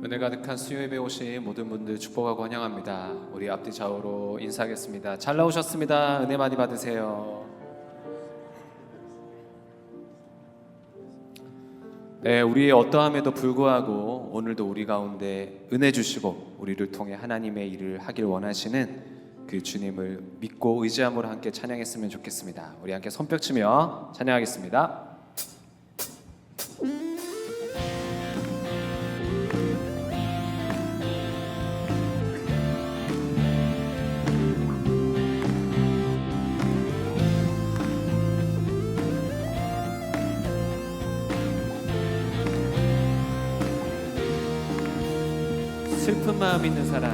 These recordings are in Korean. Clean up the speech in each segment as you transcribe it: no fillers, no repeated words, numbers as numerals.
은혜 가득한 수요 예배 오신 모든 분들 축복하고 환영합니다. 우리 앞뒤 좌우로 인사하겠습니다. 잘 나오셨습니다. 은혜 많이 받으세요. 네, 우리의 어떠함에도 불구하고 오늘도 우리 가운데 은혜 주시고 우리를 통해 하나님의 일을 하길 원하시는 그 주님을 믿고 의지함으로 함께 찬양했으면 좋겠습니다. 우리 함께 손뼉 치며 찬양하겠습니다. 슬픈 마음 있는 사람,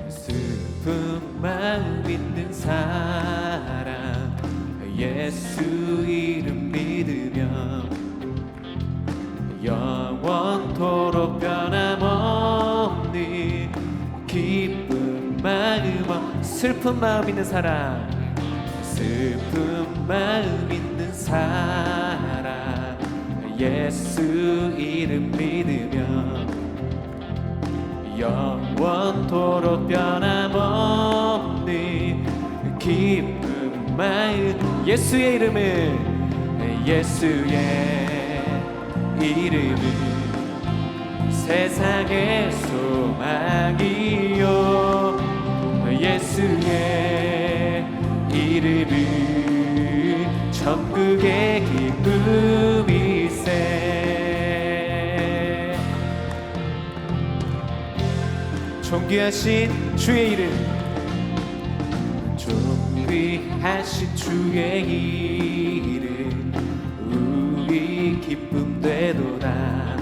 슬픈 마음 있는 사람, 예수 이름 믿으며 영원토록 변함없는 기쁜 마음. 슬픈 마음 있는 사람, 슬픈 마음 있는 사람, 예수 이름 믿으며 영원토록 변함없는 기쁜 마음. 예수의 이름을, 예수의 이름은 세상의 소망이요, 예수의 이름은 천국의 기쁨이세. 존귀하신 주의 이름, 존귀하신 주의 이름, 우리 기쁨 되도다.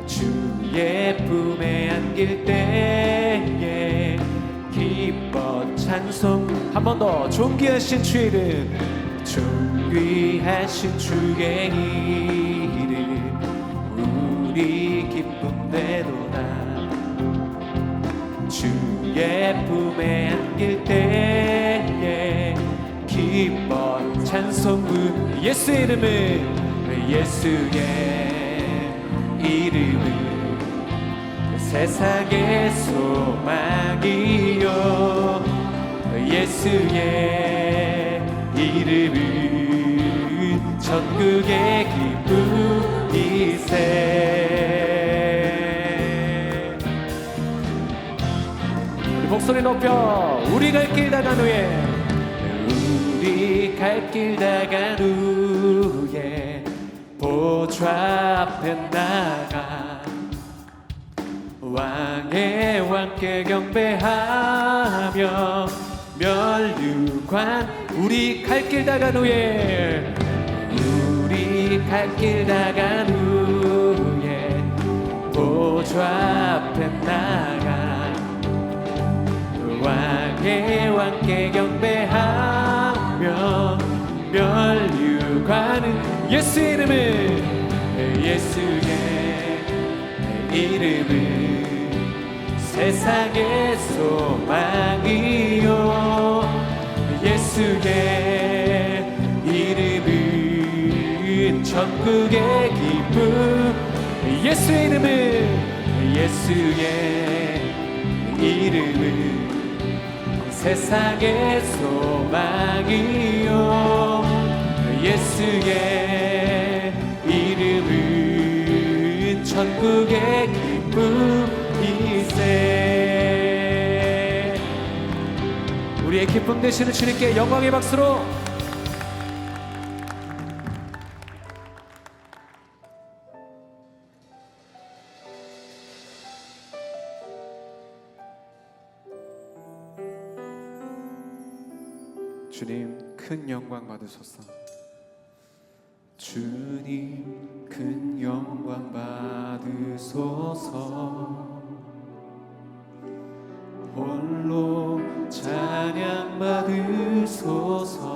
주의 품에 안길 때에 기뻐 찬송. 한 번 더. 존귀하신 주의 이름, 존귀하신 주의 이름, 우리 기쁨 되도다. 주의 품에 안길 때에 기뻐 찬송부. 예수의 이름은, 예수의 이름은 세상의 소망이요, 예수의 이름은 천국의 기쁨이세. 목소리 높여. 우리 갈 길 다간 후에, 우리 갈 길 다간 후에 보좌 앞에 나가 왕의 왕께 경배하며 멸류관. 우리 갈 길 다간 후에, 우리 갈 길 다간 후에 보좌 앞에 나가 왕의 왕께 경배하며 멸류관은. 예수의 이름은, 예수의 이름은 세상의 소망이요, 예수의 이름은 천국의 기쁨. 예수의 이름은, 예수의 이름은 세상의 소망이요, 예수의 이름은 천국의 기쁨이세. 우리의 기쁨 되시는 주님께 영광의 박수로. 주님 큰 영광 받으소서. 주님 큰 영광 받으소서. 홀로 찬양 받으소서.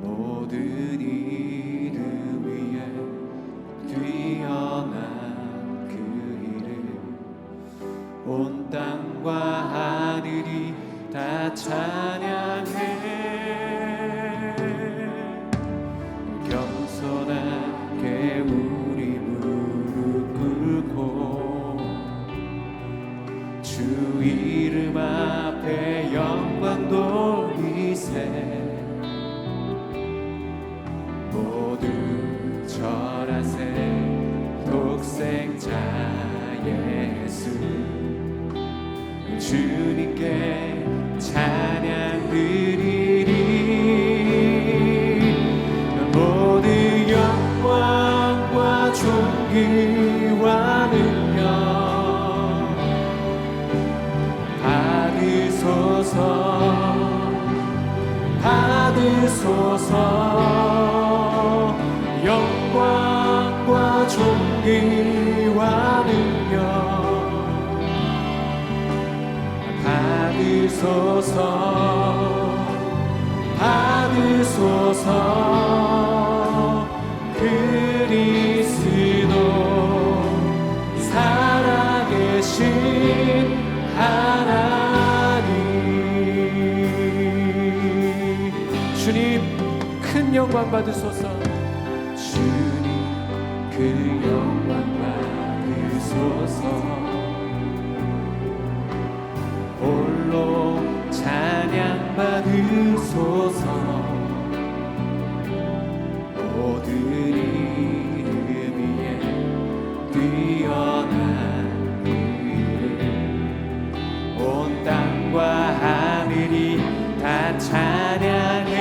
모든 이름 위에 뛰어난 그 이름, 온 땅과 하늘이 다 찬양해. 겸손하게 우리 예수 주님께 찬양 드리리 모든 영광과 존귀와 능력 받으소서 영광과 존귀와 능력 받으소서 그리스도 살아계신 하나님 주님 큰 영광 받으소서 주님 그 영광 받으소서 홀로 찬양 받으소서 모든 이름 위에 뛰어난 이름 온 땅과 하늘이 다 찬양해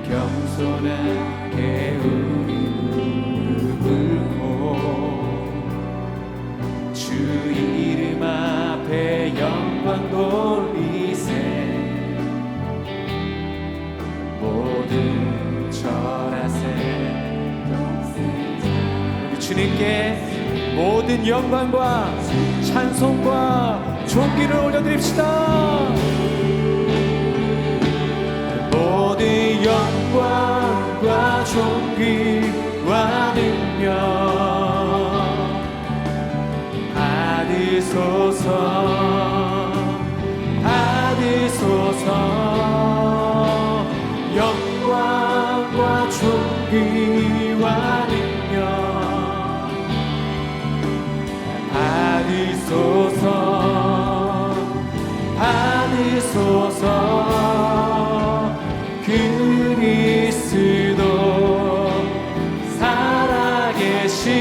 겸손하게 우리 무릎 꿇고 주 이름 앞에 영광 돌리세 모든 절하세 우리 주님께 모든 영광과 찬송과 존귀를 올려드립시다 모든 영광과 존귀와 능력 받으소서 영광과 존귀와 능력 받으소서 그리스도 살아계신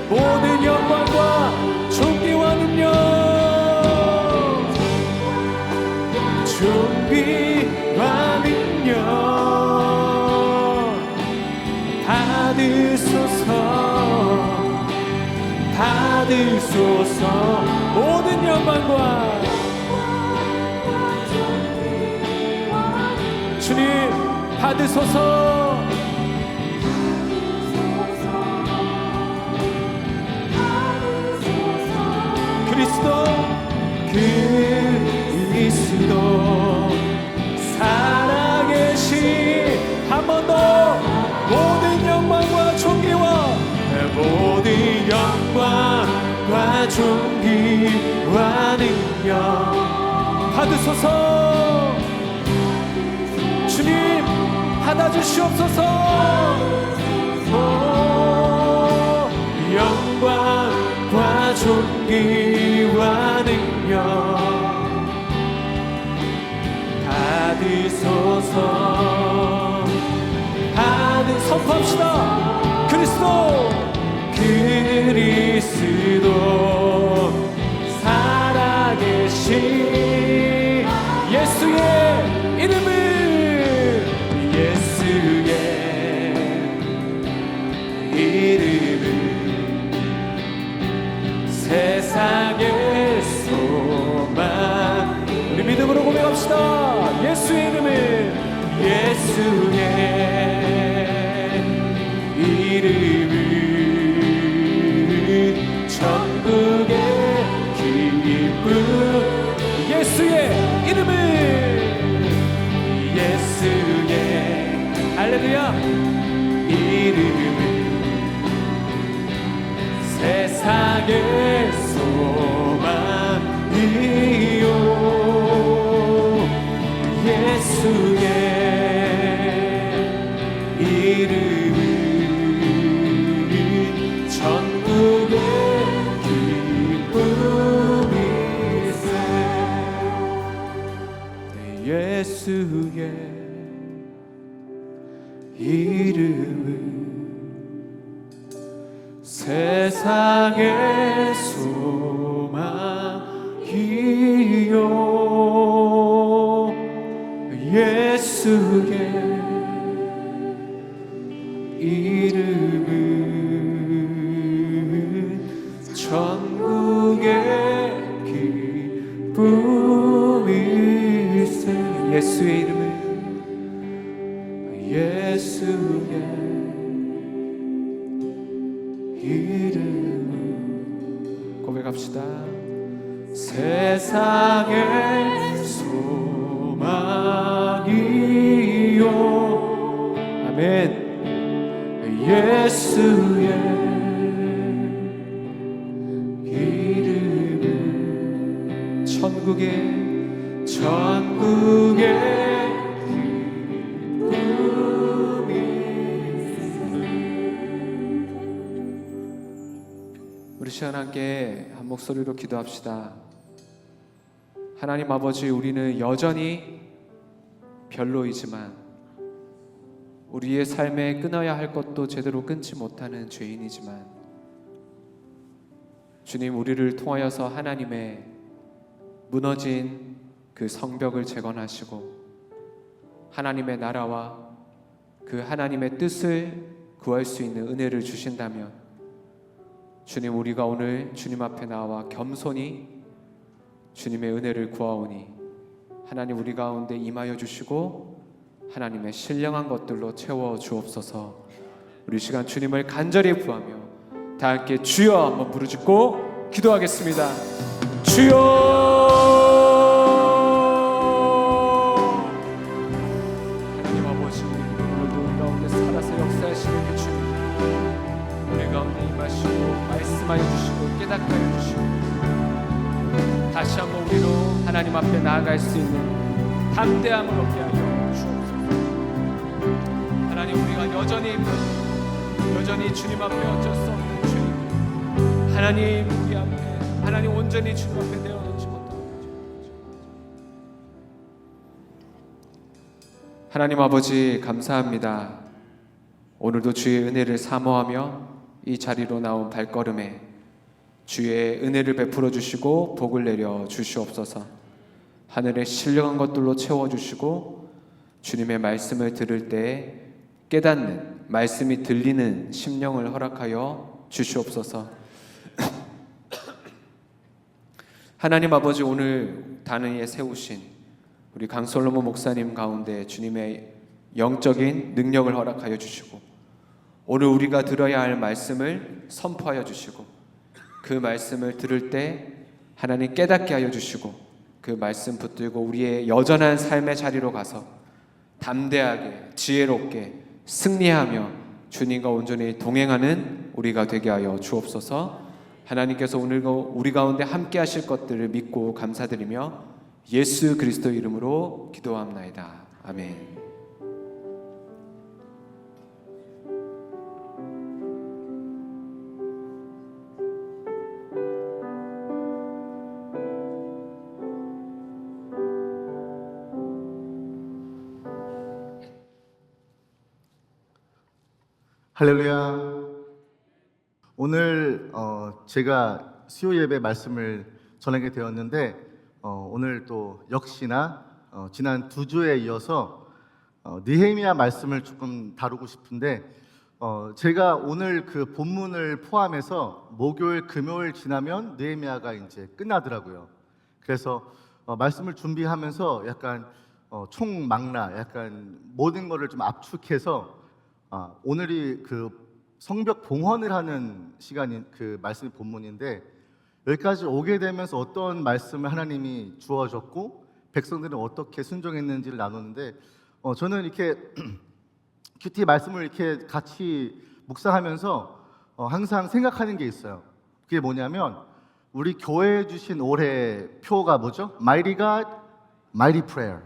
모든 영광과 존귀와 능력 존귀와 능력 받으소서 모든 영광과 주님 받으소서 그리스도 살아계신 한 번 더 모든 영광과 존귀와 모든 영광과 존귀와 능력 받으소서 주님 받아주시옵소서 영광과 존귀와 능력 받으소서 선포합시다 그리스도 살아계신 예수의 이름을 세상의 소망 우리 믿음으로 고백합시다 예수의 이름을 천국의 기쁨 예수의 이름을 할렐루야 이름을 세상의 소망이요 예수의 이름은 천국의 기쁨이세 예수의 이름은 세상의 소망이요 예수의 이름은 천국의 기쁨일세. 예수의 이름은 예수의 이름은 고백합시다. 세상의 소망이요 아멘 예수의 이름은 천국의 우리 시간 함께 한 목소리로 기도합시다. 하나님 아버지, 우리는 여전히 별로이지만 우리의 삶에 끊어야 할 것도 제대로 끊지 못하는 죄인이지만 주님, 우리를 통하여서 하나님의 무너진 그 성벽을 재건하시고 하나님의 나라와 그 하나님의 뜻을 구할 수 있는 은혜를 주신다면 주님, 우리가 오늘 주님 앞에 나와 겸손히 주님의 은혜를 구하오니 하나님 우리 가운데 임하여 주시고 하나님의 신령한 것들로 채워 주옵소서. 우리 시간 주님을 간절히 구하며 다 함께 주여 한번 부르짖고 기도하겠습니다. 주여, 하나님 아버지, 오늘도 우리 가운데 살아서 역사하시는 그 주님, 우리 가운데 임하시고 말씀하여 주시고 깨닫게 하여 주시고 다시 한번 우리로 하나님 앞에 나아갈 수 있는 담대함을 얻게 하여 주옵소서. 하나님, 우리가 여전히 주님 앞에 어쩔 수 없는 죄인, 하나님 우리 앞에 하나님 온전히 주님 앞에 내어놓지 못하고 하나님 아버지 감사합니다. 오늘도 주의 은혜를 사모하며 이 자리로 나온 발걸음에 주의 은혜를 베풀어 주시고 복을 내려 주시옵소서. 하늘의 신령한 것들로 채워주시고 주님의 말씀을 들을 때 깨닫는, 말씀이 들리는 심령을 허락하여 주시옵소서. 하나님 아버지, 오늘 단위에 세우신 우리 강솔로몬 목사님 가운데 주님의 영적인 능력을 허락하여 주시고 오늘 우리가 들어야 할 말씀을 선포하여 주시고 그 말씀을 들을 때 하나님 깨닫게 하여 주시고 그 말씀 붙들고 우리의 여전한 삶의 자리로 가서 담대하게 지혜롭게 승리하며 주님과 온전히 동행하는 우리가 되게 하여 주옵소서. 하나님께서 오늘 우리 가운데 함께 하실 것들을 믿고 감사드리며 예수 그리스도 이름으로 기도합나이다. 아멘. 할렐루야. 오늘 제가 수요 예배 말씀을 전하게 되었는데 오늘 또 역시나 지난 두 주에 이어서 느헤미야 말씀을 조금 다루고 싶은데 제가 오늘 그 본문을 포함해서 목요일, 금요일 지나면 느헤미야가 이제 끝나더라고요. 그래서 말씀을 준비하면서 약간 총망라, 약간 모든 거를 좀 압축해서 오늘이 그 성벽 봉헌을 하는 시간인 그 말씀의 본문인데 여기까지 오게 되면서 어떤 말씀을 하나님이 주어졌고 백성들은 어떻게 순종했는지를 나누는데 저는 이렇게 큐티 말씀을 이렇게 같이 묵상하면서 항상 생각하는 게 있어요. 그게 뭐냐면 우리 교회에 주신 올해 표가 뭐죠? Mighty God, Mighty Prayer.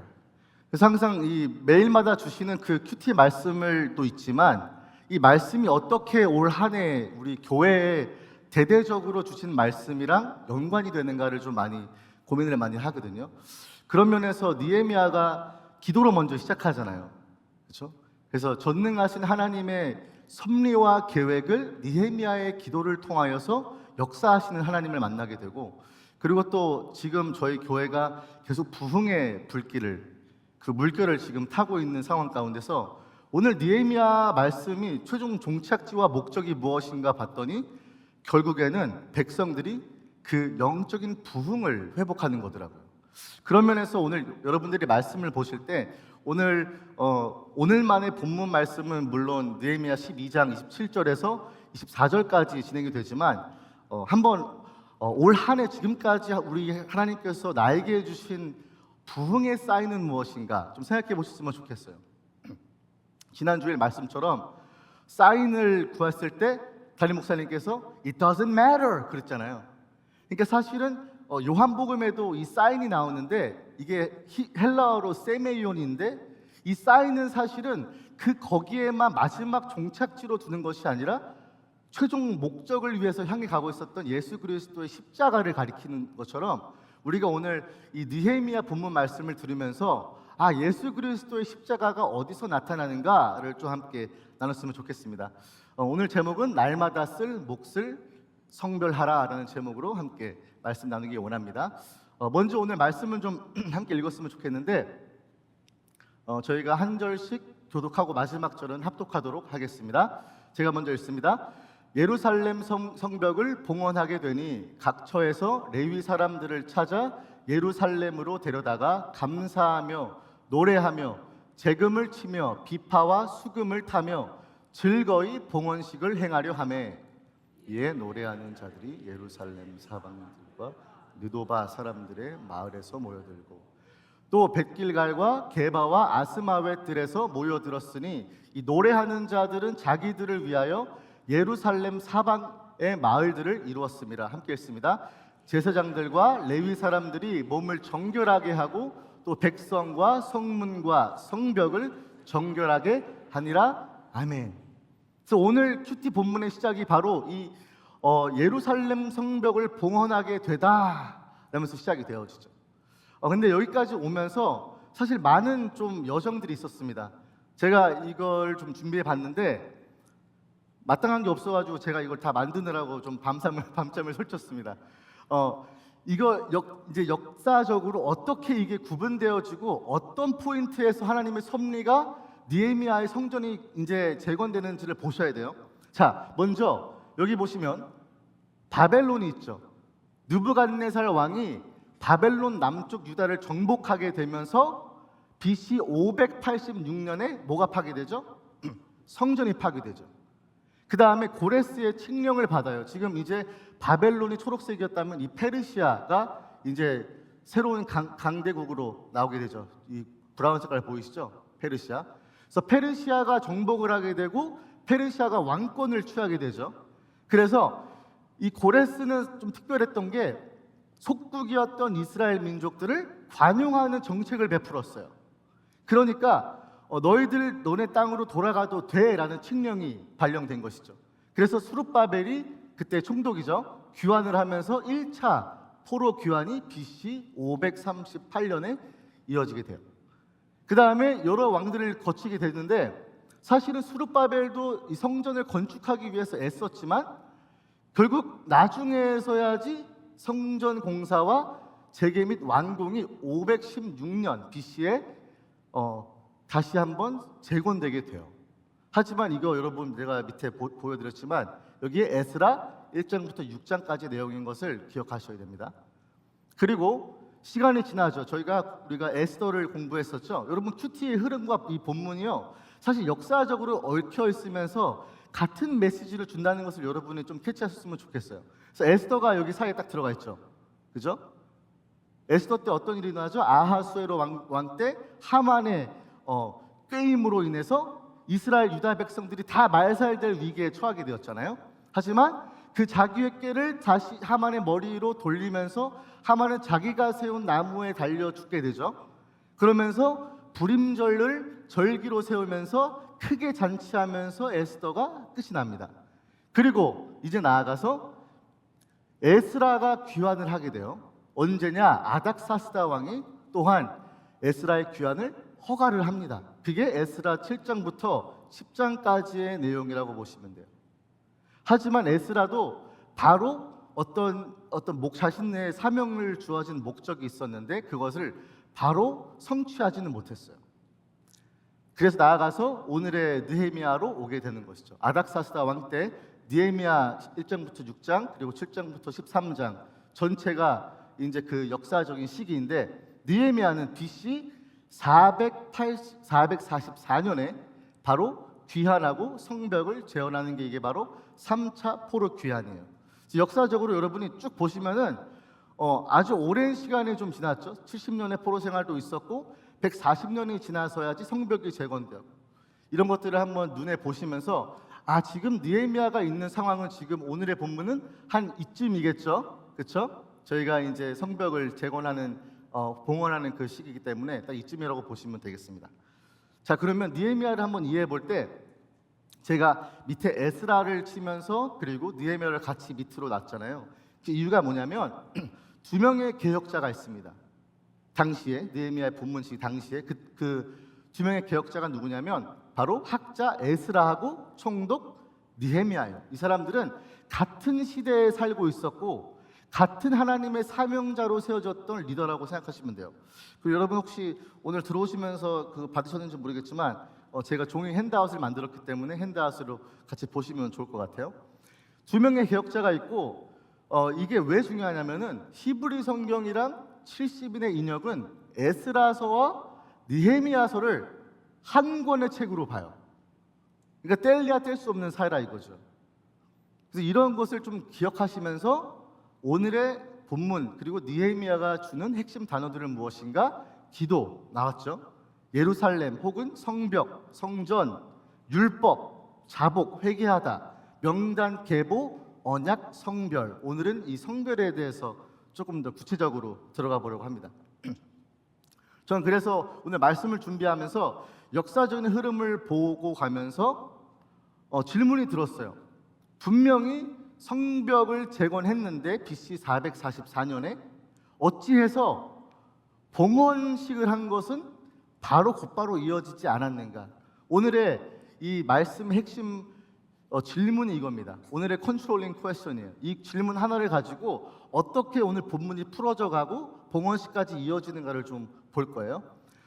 그래서 항상 이 매일마다 주시는 그 큐티 말씀을 또 있지만 이 말씀이 어떻게 올 한 해 우리 교회에 대대적으로 주신 말씀이랑 연관이 되는가를 좀 많이 고민을 많이 하거든요. 그런 면에서 느헤미야가 기도로 먼저 시작하잖아요. 그렇죠? 그래서 전능하신 하나님의 섭리와 계획을 느헤미야의 기도를 통하여서 역사하시는 하나님을 만나게 되고, 그리고 또 지금 저희 교회가 계속 부흥의 불길을, 그 물결을 지금 타고 있는 상황 가운데서 오늘 느헤미야 말씀이 최종 종착지와 목적이 무엇인가 봤더니 결국에는 백성들이 그 영적인 부흥을 회복하는 거더라고요. 그런 면에서 오늘 여러분들이 말씀을 보실 때 오늘만의 본문 말씀은 물론 느헤미야 12장 27절에서 24절까지 진행이 되지만 한번 올 한 해 지금까지 우리 하나님께서 나에게 주신 부흥의 사인은 무엇인가 좀 생각해 보셨으면 좋겠어요. 지난주일 말씀처럼 사인을 구했을 때 담임 목사님께서 It doesn't matter 그랬잖아요. 그러니까 사실은 요한복음에도 이 사인이 나오는데 이게 헬라어로 세메이온인데, 이 사인은 사실은 그 거기에만 마지막 종착지로 두는 것이 아니라 최종 목적을 위해서 향해 가고 있었던 예수 그리스도의 십자가를 가리키는 것처럼, 우리가 오늘 이 느헤미야 본문 말씀을 들으면서 예수 그리스도의 십자가가 어디서 나타나는가를 좀 함께 나눴으면 좋겠습니다. 오늘 제목은 날마다 쓸 몫을 성별하라라는 제목으로 함께 말씀 나누기 원합니다. 먼저 오늘 말씀을 좀 함께 읽었으면 좋겠는데 저희가 한 절씩 교독하고 마지막 절은 합독하도록 하겠습니다. 제가 먼저 읽습니다. 예루살렘 성벽을 봉헌하게 되니 각 처에서 레위 사람들을 찾아 예루살렘으로 데려다가 감사하며 노래하며 재금을 치며 비파와 수금을 타며 즐거이 봉헌식을 행하려 하매, 이에 노래하는 자들이 예루살렘 사방들과 느도바 사람들의 마을에서 모여들고 또 벳길갈과 게바와 아스마웻들에서 모여들었으니 이 노래하는 자들은 자기들을 위하여 예루살렘 사방의 마을들을 이루었습니다. 함께 읽습니다. 제사장들과 레위 사람들이 몸을 정결하게 하고 또 백성과 성문과 성벽을 정결하게 하니라. 아멘. 그래서 오늘 큐티 본문의 시작이 바로 이 예루살렘 성벽을 봉헌하게 되다 라면서 시작이 되어지죠. 근데 여기까지 오면서 사실 많은 좀 여정들이 있었습니다. 제가 이걸 좀 준비해 봤는데 마땅한 게 없어가지고 제가 이걸 다 만드느라고 좀 밤잠을 설쳤습니다. 이거 이제 역사적으로 어떻게 이게 구분되어지고 어떤 포인트에서 하나님의 섭리가 느헤미야의 성전이 이제 재건되는지를 보셔야 돼요. 자, 먼저 여기 보시면 바벨론이 있죠. 느부갓네살 왕이 바벨론 남쪽 유다를 정복하게 되면서 BC 586년에 뭐가 파괴되죠? 성전이 파괴되죠. 그 다음에 고레스의 칙령을 받아요. 지금 이제 바벨론이 초록색이었다면 이 페르시아가 이제 새로운 강대국으로 나오게 되죠. 이 브라운 색깔 보이시죠? 페르시아. 그래서 페르시아가 정복을 하게 되고 페르시아가 왕권을 취하게 되죠. 그래서 이 고레스는 좀 특별했던 게 속국이었던 이스라엘 민족들을 관용하는 정책을 베풀었어요. 그러니까 너네 땅으로 돌아가도 돼라는 칙령이 발령된 것이죠. 그래서 스룹바벨이 그때 총독이죠. 귀환을 하면서 1차 포로 귀환이 BC 538년에 이어지게 돼요. 그 다음에 여러 왕들을 거치게 되는데 사실은 스룹바벨도 이 성전을 건축하기 위해서 애썼지만 결국 나중에서야지 성전 공사와 재개 및 완공이 516년 BC에 다시 한번 재건되게 돼요. 하지만 이거 여러분 제가 밑에 보여드렸지만 여기에 에스라 1장부터 6장까지 내용인 것을 기억하셔야 됩니다. 그리고 시간이 지나죠. 우리가 에스더를 공부했었죠. 여러분 큐티의 흐름과 이 본문이요 사실 역사적으로 얽혀 있으면서 같은 메시지를 준다는 것을 여러분이 좀 캐치하셨으면 좋겠어요. 그래서 에스더가 여기 사이에 딱 들어가 있죠. 그죠? 에스더 때 어떤 일이 일어나죠? 아하수에로 왕 때 하만의 꾀임으로 인해서 이스라엘 유다 백성들이 다 말살될 위기에 처하게 되었잖아요. 하지만 그 자기의 꾀를 다시 하만의 머리로 돌리면서 하만은 자기가 세운 나무에 달려 죽게 되죠. 그러면서 불임절을 절기로 세우면서 크게 잔치하면서 에스더가 끝이 납니다. 그리고 이제 나아가서 에스라가 귀환을 하게 돼요. 언제냐? 아닥사스다 왕이 또한 에스라의 귀환을 허가를 합니다. 그게 에스라 7장부터 10장까지의 내용이라고 보시면 돼요. 하지만 에스라도 바로 어떤 자신의 사명을 주어진 목적이 있었는데 그것을 바로 성취하지는 못했어요. 그래서 나아가서 오늘의 느헤미야로 오게 되는 것이죠. 아닥사스다 왕 때 느헤미야 1장부터 6장 그리고 7장부터 13장 전체가 이제 그 역사적인 시기인데 느헤미야는 BC 444년에 바로 귀환하고 성벽을 재건하는 게 이게 바로 3차 포로 귀환이에요. 역사적으로 여러분이 쭉 보시면은 아주 오랜 시간이 좀 지났죠. 70년의 포로 생활도 있었고 140년이 지나서야지 성벽이 재건되고 이런 것들을 한번 눈에 보시면서 지금 느헤미야가 있는 상황은 지금 오늘의 본문은 한 이쯤이겠죠, 그렇죠? 저희가 이제 성벽을 재건하는 봉헌하는 그 시기이기 때문에 딱 이쯤이라고 보시면 되겠습니다. 자, 그러면 느헤미야를 한번 이해해 볼 때 제가 밑에 에스라를 치면서 그리고 느헤미야를 같이 밑으로 놨잖아요. 그 이유가 뭐냐면 두 명의 개혁자가 있습니다. 당시에 느헤미야의 본문식 당시에 그 두 명의 개혁자가 누구냐면 바로 학자 에스라하고 총독 느헤미야예요. 이 사람들은 같은 시대에 살고 있었고 같은 하나님의 사명자로 세워졌던 리더라고 생각하시면 돼요. 그리고 여러분 혹시 오늘 들어오시면서 그 받으셨는지 모르겠지만 제가 종이 핸드아웃을 만들었기 때문에 핸드아웃으로 같이 보시면 좋을 것 같아요. 두 명의 개혁자가 있고 이게 왜 중요하냐면은 히브리 성경이랑 70인의 인역은 에스라서와 느헤미야서를 한 권의 책으로 봐요. 그러니까 뗄래야 뗄 수 없는 사이라 이거죠. 그래서 이런 것을 좀 기억하시면서 오늘의 본문 그리고 느헤미야가 주는 핵심 단어들은 무엇인가? 기도 나왔죠. 예루살렘 혹은 성벽, 성전, 율법, 자복, 회개하다, 명단, 계보, 언약, 성별. 오늘은 이 성별에 대해서 조금 더 구체적으로 들어가 보려고 합니다. 저는 그래서 오늘 말씀을 준비하면서 역사적인 흐름을 보고 가면서 질문이 들었어요. 분명히 성벽을 재건했는데 BC 444년에 어찌해서 봉헌식을 한 것은 바로 곧바로 이어지지 않았는가? 오늘의 이 말씀의 핵심 질문이 이겁니다. 오늘의 컨트롤링 퀘스천이에요. 이 질문 하나를 가지고 어떻게 오늘 본문이 풀어져 가고 봉헌식까지 이어지는가를 좀 볼 거예요.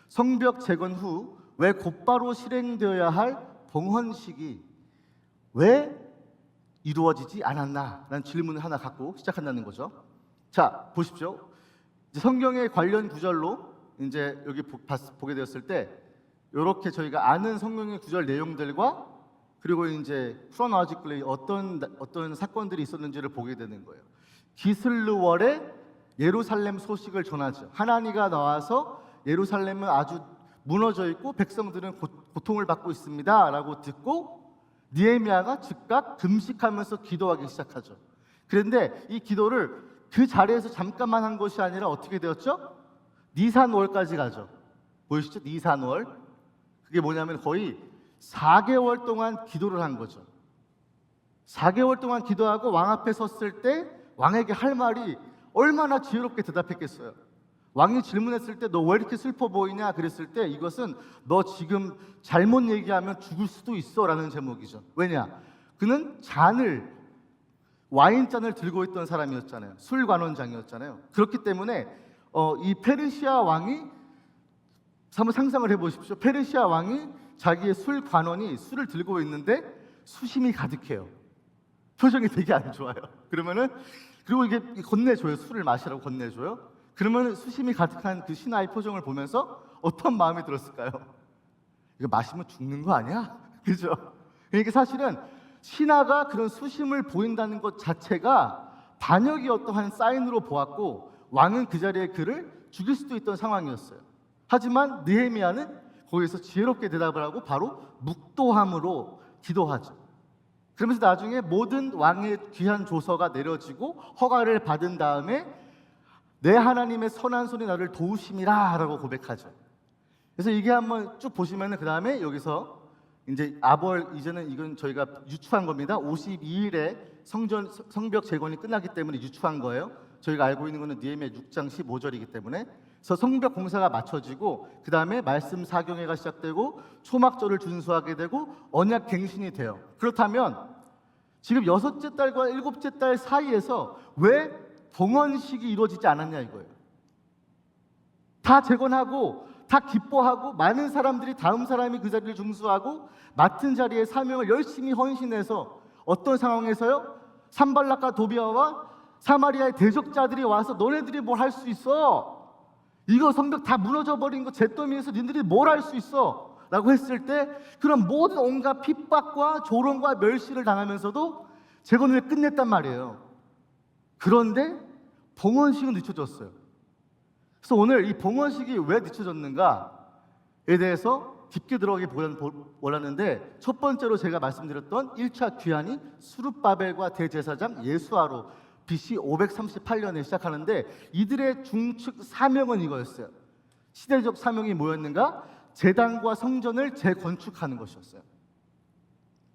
성벽 재건 후 왜 곧바로 실행되어야 할 봉헌식이 왜 이루어지지 않았나라는 질문을 하나 갖고 시작한다는 거죠. 자, 보십시오. 이제 성경의 관련 구절로 이제 여기 보게 되었을 때 이렇게 저희가 아는 성경의 구절 내용들과 그리고 이제 chronologically 어떤 사건들이 있었는지를 보게 되는 거예요. 기슬르월에 예루살렘 소식을 전하죠. 하나니가 나와서 예루살렘은 아주 무너져 있고 백성들은 고통을 받고 있습니다라고 듣고 느헤미야가 즉각 금식하면서 기도하기 시작하죠. 그런데 이 기도를 그 자리에서 잠깐만 한 것이 아니라 어떻게 되었죠? 니산월까지 가죠. 보이시죠? 니산월. 그게 뭐냐면 거의 4개월 동안 기도를 한 거죠. 4개월 동안 기도하고 왕 앞에 섰을 때 왕에게 할 말이 얼마나 지혜롭게 대답했겠어요. 왕이 질문했을 때 너 왜 이렇게 슬퍼 보이냐 그랬을 때 이것은 너 지금 잘못 얘기하면 죽을 수도 있어 라는 제목이죠. 왜냐? 그는 와인잔을 들고 있던 사람이었잖아요. 술관원장이었잖아요. 그렇기 때문에 이 페르시아 왕이 한번 상상을 해보십시오. 페르시아 왕이 자기의 술관원이 술을 들고 있는데 수심이 가득해요. 표정이 되게 안 좋아요. 그리고 이게 건네줘요. 술을 마시라고 건네줘요. 그러면 수심이 가득한 그 신하의 표정을 보면서 어떤 마음이 들었을까요? 이거 마시면 죽는 거 아니야? 그죠? 그러니까 사실은 신하가 그런 수심을 보인다는 것 자체가 반역이 어떠한 사인으로 보았고 왕은 그 자리에 그를 죽일 수도 있던 상황이었어요. 하지만 느헤미야는 거기서 지혜롭게 대답을 하고 바로 묵도함으로 기도하죠. 그러면서 나중에 모든 왕의 귀한 조서가 내려지고 허가를 받은 다음에 내 하나님의 선한 손이 나를 도우심이라 라고 고백하죠. 그래서 이게 한번 쭉 보시면은 그 다음에 여기서 이제 이제는 이건 저희가 유추한 겁니다. 52일에 성벽 재건이 끝나기 때문에 유추한 거예요. 저희가 알고 있는 거는 느헤미야 6장 15절이기 때문에 그래서 성벽 공사가 맞춰지고 그 다음에 말씀 사경회가 시작되고 초막절을 준수하게 되고 언약 갱신이 돼요. 그렇다면 지금 6째 달과 7째 달 사이에서 왜 봉헌식이 이루어지지 않았냐 이거예요. 다 재건하고 다 기뻐하고 많은 사람들이 다음 사람이 그 자리를 중수하고 맡은 자리에 사명을 열심히 헌신해서 어떤 상황에서요? 산발락과 도비아와 사마리아의 대적자들이 와서 너네들이 뭘 할 수 있어? 이거 성벽 다 무너져 버린 거 잿더미에서 니들이 뭘 할 수 있어? 라고 했을 때 그런 모든 온갖 핍박과 조롱과 멸시를 당하면서도 재건을 끝냈단 말이에요. 그런데 봉헌식은 늦춰졌어요. 그래서 오늘 이 봉헌식이 왜 늦춰졌는가에 대해서 깊게 들어가기 원하는데 첫 번째로 제가 말씀드렸던 1차 귀환이 수룹바벨과 대제사장 예수아로 BC 538년에 시작하는데 이들의 중축 사명은 이거였어요. 시대적 사명이 뭐였는가? 제단과 성전을 재건축하는 것이었어요.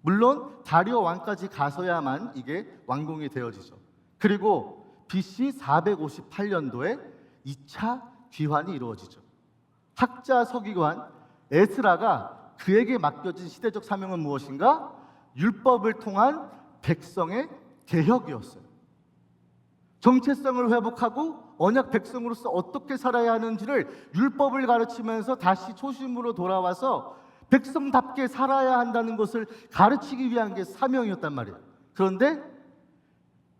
물론 다리오 왕까지 가서야만 이게 완공이 되어지죠. 그리고 BC 458년도에 2차 귀환이 이루어지죠. 학자 서기관 에스라가 그에게 맡겨진 시대적 사명은 무엇인가? 율법을 통한 백성의 개혁이었어요. 정체성을 회복하고 언약 백성으로서 어떻게 살아야 하는지를 율법을 가르치면서 다시 초심으로 돌아와서 백성답게 살아야 한다는 것을 가르치기 위한 게 사명이었단 말이에요. 그런데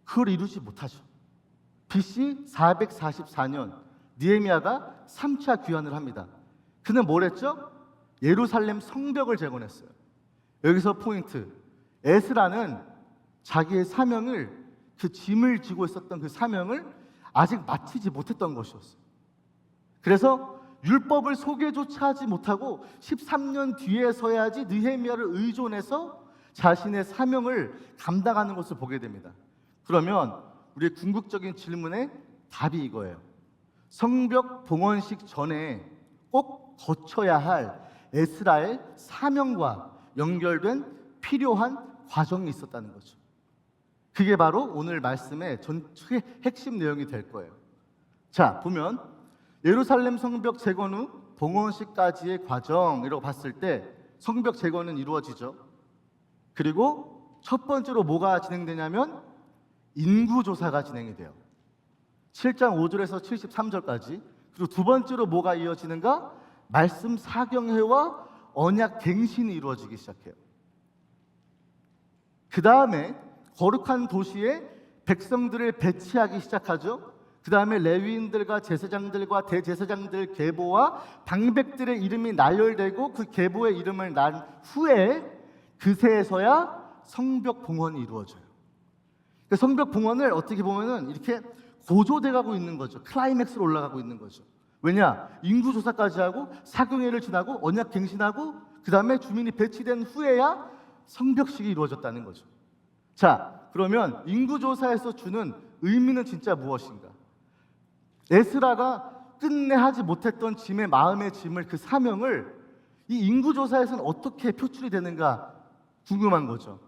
그걸 이루지 못하죠. BC 444년 느헤미야가 3차 귀환을 합니다. 그는 뭘 했죠? 예루살렘 성벽을 재건했어요. 여기서 포인트. 에스라는 자기의 사명을 그 짐을 지고 있었던 그 사명을 아직 마치지 못했던 것이었어요. 그래서 율법을 소개조차 하지 못하고 13년 뒤에 서야지 느헤미야를 의존해서 자신의 사명을 감당하는 것을 보게 됩니다. 그러면 우리의 궁극적인 질문의 답이 이거예요. 성벽 봉헌식 전에 꼭 거쳐야 할 에스라의 사명과 연결된 필요한 과정이 있었다는 거죠. 그게 바로 오늘 말씀의 전체의 핵심 내용이 될 거예요. 자, 보면 예루살렘 성벽 재건 후 봉헌식까지의 과정이라고 봤을 때 성벽 재건은 이루어지죠. 그리고 첫 번째로 뭐가 진행되냐면 인구조사가 진행이 돼요. 7장 5절에서 73절까지. 그리고 두 번째로 뭐가 이어지는가? 말씀 사경회와 언약 갱신이 이루어지기 시작해요. 그 다음에 거룩한 도시에 백성들을 배치하기 시작하죠. 그 다음에 레위인들과 제사장들과 대제사장들 계보와 방백들의 이름이 나열되고 그 계보의 이름을 난 후에 그새에서야 성벽 봉헌이 이루어져요. 그러니까 성벽 봉헌을 어떻게 보면은 이렇게 고조돼 가고 있는 거죠. 클라이맥스로 올라가고 있는 거죠. 왜냐? 인구조사까지 하고 사경회를 지나고 언약 갱신하고 그 다음에 주민이 배치된 후에야 성벽식이 이루어졌다는 거죠. 자, 그러면 인구조사에서 주는 의미는 진짜 무엇인가? 에스라가 끝내 하지 못했던 짐의 마음의 짐을 그 사명을 이 인구조사에서는 어떻게 표출이 되는가 궁금한 거죠.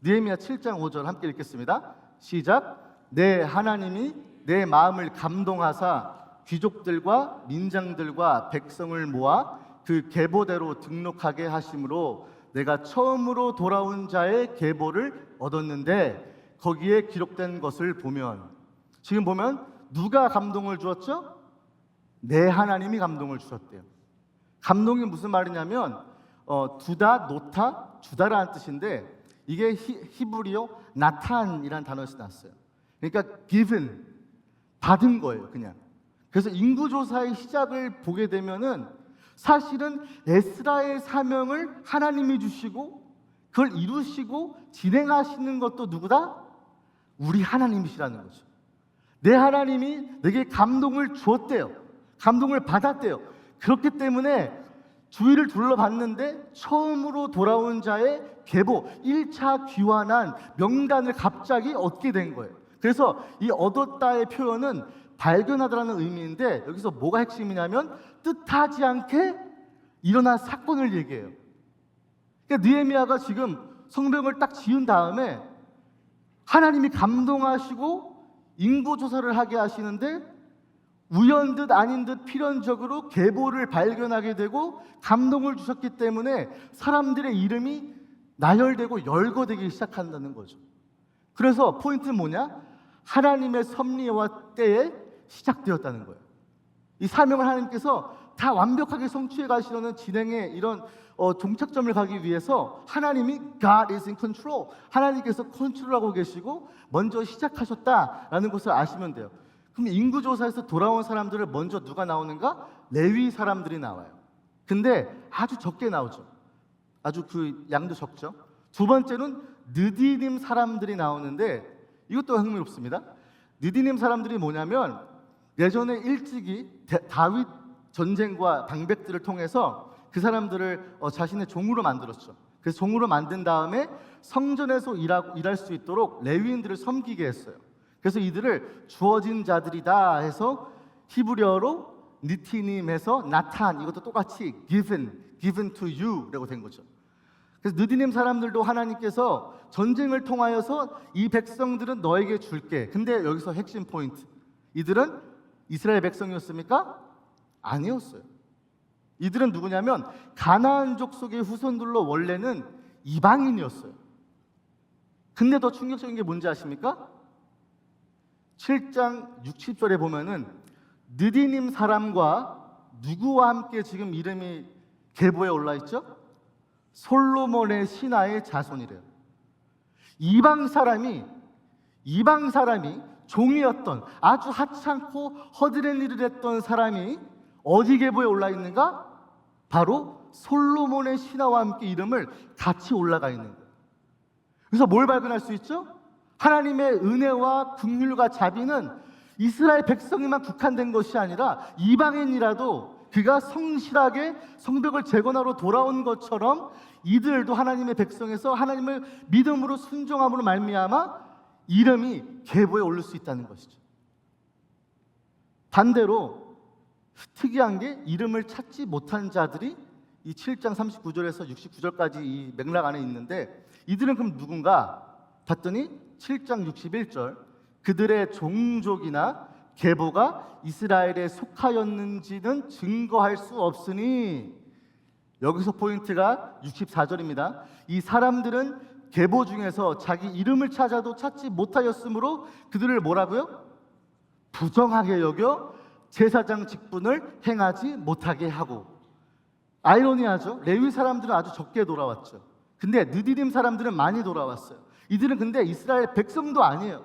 느헤미야 7장 5절 함께 읽겠습니다. 시작. 내 하나님이 내 마음을 감동하사 귀족들과 민장들과 백성을 모아 그 계보대로 등록하게 하심으로 내가 처음으로 돌아온 자의 계보를 얻었는데 거기에 기록된 것을 보면 지금 보면 누가 감동을 주었죠? 내 하나님이 감동을 주셨대요. 감동이 무슨 말이냐면 두다, 노타, 주다라는 뜻인데 이게 히브리어 나탄이라는 단어에서 났어요. 그러니까 given, 받은 거예요, 그냥. 그래서 인구조사의 시작을 보게 되면은 사실은 에스라의 사명을 하나님이 주시고 그걸 이루시고 진행하시는 것도 누구다? 우리 하나님이시라는 거죠. 내 하나님이 내게 감동을 주었대요. 감동을 받았대요. 그렇기 때문에 주위를 둘러봤는데 처음으로 돌아온 자의 계보 1차 귀환한 명단을 갑자기 얻게 된 거예요. 그래서 이 얻었다의 표현은 발견하다라는 의미인데 여기서 뭐가 핵심이냐면 뜻하지 않게 일어난 사건을 얘기해요. 그러니까 느헤미야가 지금 성벽을 딱 지은 다음에 하나님이 감동하시고 인구조사를 하게 하시는데 우연 듯 아닌 듯 필연적으로 계보를 발견하게 되고 감동을 주셨기 때문에 사람들의 이름이 나열되고 열거되기 시작한다는 거죠. 그래서 포인트는 뭐냐? 하나님의 섭리와 때에 시작되었다는 거예요. 이 사명을 하나님께서 다 완벽하게 성취해 가시려는 진행의 이런 종착점을 가기 위해서 하나님이 God is in control, 하나님께서 컨트롤하고 계시고 먼저 시작하셨다라는 것을 아시면 돼요. 그럼 인구조사에서 돌아온 사람들을 먼저 누가 나오는가? 레위 사람들이 나와요. 근데 아주 적게 나오죠. 아주 그 양도 적죠. 두 번째는 느디님 사람들이 나오는데 이것도 흥미롭습니다. 느디님 사람들이 뭐냐면 예전에 일찍이 다윗 전쟁과 방백들을 통해서 그 사람들을 자신의 종으로 만들었죠. 그래서 종으로 만든 다음에 성전에서 일할 수 있도록 레위인들을 섬기게 했어요. 그래서 이들을 주어진 자들이다 해서 히브리어로 니티님에서 나탄, 이것도 똑같이 given to you라고 된 거죠. 그래서 느디님 사람들도 하나님께서 전쟁을 통하여서 이 백성들은 너에게 줄게. 근데 여기서 핵심 포인트, 이들은 이스라엘 백성이었습니까? 아니었어요. 이들은 누구냐면 가나안족 속의 후손들로 원래는 이방인이었어요. 근데 더 충격적인 게 뭔지 아십니까? 7장 60절에 보면은 느디님 사람과 누구와 함께 지금 이름이 계보에 올라 있죠? 솔로몬의 신하의 자손이래요. 이방 사람이 종이었던, 아주 하찮고 허드렛 일을 했던 사람이 어디 계보에 올라 있는가? 바로 솔로몬의 신하와 함께 이름을 같이 올라가 있는 거예요. 그래서 뭘 발견할 수 있죠? 하나님의 은혜와 긍휼과 자비는 이스라엘 백성에만 국한된 것이 아니라 이방인이라도 그가 성실하게 성벽을 재건하러 돌아온 것처럼 이들도 하나님의 백성에서 하나님을 믿음으로 순종함으로 말미암아 이름이 계보에 오를 수 있다는 것이죠. 반대로 특이한 게 이름을 찾지 못한 자들이 이 7장 39절에서 69절까지 이 맥락 안에 있는데, 이들은 그럼 누군가 봤더니 7장 61절, 그들의 종족이나 계보가 이스라엘에 속하였는지는 증거할 수 없으니, 여기서 포인트가 64절입니다. 이 사람들은 계보 중에서 자기 이름을 찾아도 찾지 못하였으므로 그들을 뭐라고요? 부정하게 여겨 제사장 직분을 행하지 못하게 하고. 아이러니하죠. 레위 사람들은 아주 적게 돌아왔죠. 근데 느디님 사람들은 많이 돌아왔어요. 이들은 근데 이스라엘 백성도 아니에요.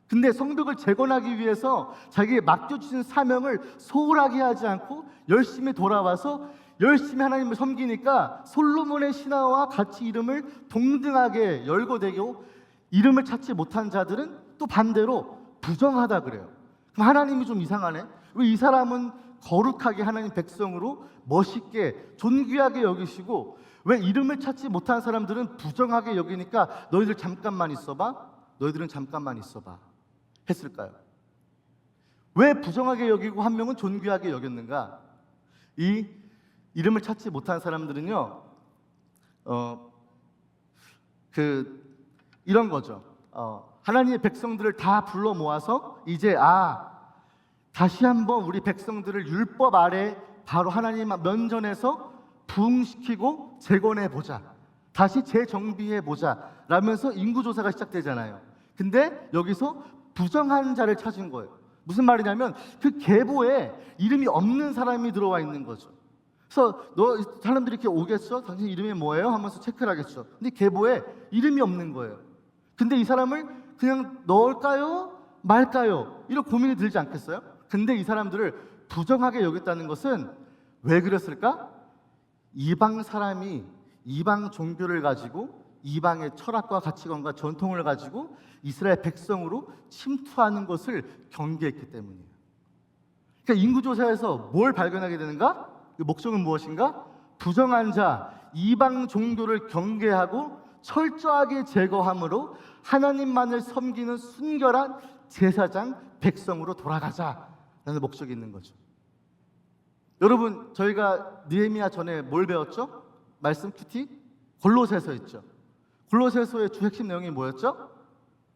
근데 성벽을 재건하기 위해서 자기의 맡겨주신 사명을 소홀하게 하지 않고 열심히 돌아와서 열심히 하나님을 섬기니까 솔로몬의 신하와 같이 이름을 동등하게 열거되고, 이름을 찾지 못한 자들은 또 반대로 부정하다 그래요. 그럼 하나님이 좀 이상하네. 왜 이 사람은 거룩하게 하나님 백성으로 멋있게 존귀하게 여기시고 왜 이름을 찾지 못한 사람들은 부정하게 여기니까 너희들 잠깐만 있어봐, 너희들은 잠깐만 있어봐 했을까요? 왜 부정하게 여기고 한 명은 존귀하게 여겼는가? 이 이름을 찾지 못한 사람들은요, 이런 거죠. 하나님의 백성들을 다 불러 모아서 이제 다시 한번 우리 백성들을 율법 아래 바로 하나님 면전에서 부흥시키고 재건해 보자, 다시 재정비해 보자 라면서 인구조사가 시작되잖아요. 근데 여기서 부정한 자를 찾은 거예요. 무슨 말이냐면 그 계보에 이름이 없는 사람이 들어와 있는 거죠. 그래서 사람들이 이렇게 오겠어? 당신 이름이 뭐예요? 하면서 체크를 하겠죠. 근데 계보에 이름이 없는 거예요. 근데 이 사람을 그냥 넣을까요? 말까요? 이런 고민이 들지 않겠어요? 근데 이 사람들을 부정하게 여겼다는 것은 왜 그랬을까? 이방 사람이 이방 종교를 가지고 이방의 철학과 가치관과 전통을 가지고 이스라엘 백성으로 침투하는 것을 경계했기 때문이에요. 그러니까 인구조사에서 뭘 발견하게 되는가? 그 목적은 무엇인가? 부정한 자, 이방 종교를 경계하고 철저하게 제거함으로 하나님만을 섬기는 순결한 제사장 백성으로 돌아가자라는 목적이 있는 거죠. 여러분, 저희가 느헤미야 전에 뭘 배웠죠? 말씀 큐티? 골로새서 있죠. 골로새서의 주 핵심 내용이 뭐였죠?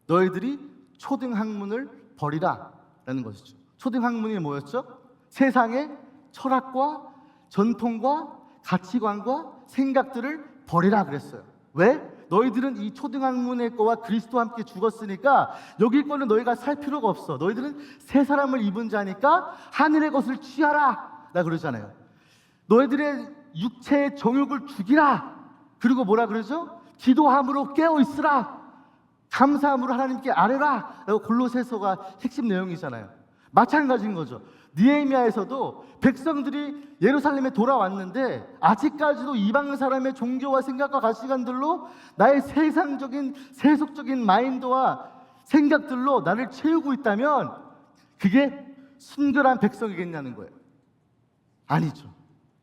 너희들이 초등 학문을 버리라 라는 것이죠. 초등학문이 뭐였죠? 세상의 철학과 전통과 가치관과 생각들을 버리라 그랬어요. 왜? 너희들은 이 초등학문의 거와 그리스도와 함께 죽었으니까 여기 거는 너희가 살 필요가 없어. 너희들은 새 사람을 입은 자니까 하늘의 것을 취하라. 나 그러잖아요. 너희들의 육체의 정욕을 죽이라. 그리고 뭐라 그러죠? 기도함으로 깨어 있으라. 감사함으로 하나님께 아뢰라. 라고 골로새서가 핵심 내용이잖아요. 마찬가지인 거죠. 느헤미야에서도 백성들이 예루살렘에 돌아왔는데 아직까지도 이방 사람의 종교와 생각과 가치관들로 나의 세상적인 세속적인 마인드와 생각들로 나를 채우고 있다면 그게 순결한 백성이겠냐는 거예요. 아니죠.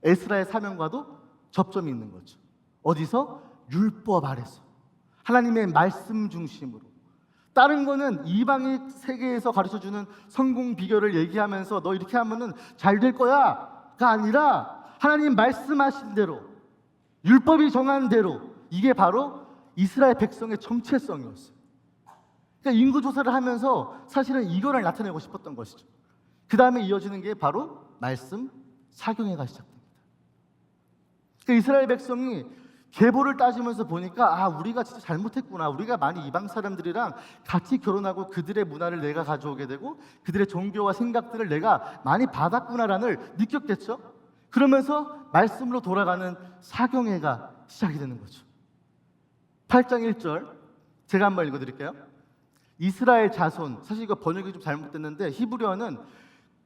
에스라의 사명과도 접점이 있는 거죠. 어디서? 율법 아래서 하나님의 말씀 중심으로. 다른 거는 이방의 세계에서 가르쳐주는 성공 비결을 얘기하면서 너 이렇게 하면은 잘 될 거야가 아니라 하나님 말씀하신 대로 율법이 정한 대로 이게 바로 이스라엘 백성의 정체성이었어요. 그러니까 인구 조사를 하면서 사실은 이거를 나타내고 싶었던 것이죠. 그 다음에 이어지는 게 바로 말씀 사경회가 시작됩니다. 그러니까 이스라엘 백성이 계보를 따지면서 보니까 우리가 진짜 잘못했구나. 우리가 많이 이방 사람들이랑 같이 결혼하고 그들의 문화를 내가 가져오게 되고 그들의 종교와 생각들을 내가 많이 받았구나라는 느꼈겠죠. 그러면서 말씀으로 돌아가는 사경회가 시작이 되는 거죠. 8장 1절 제가 한번 읽어드릴게요. 이스라엘 자손, 사실 이거 번역이 좀 잘못됐는데 히브리어는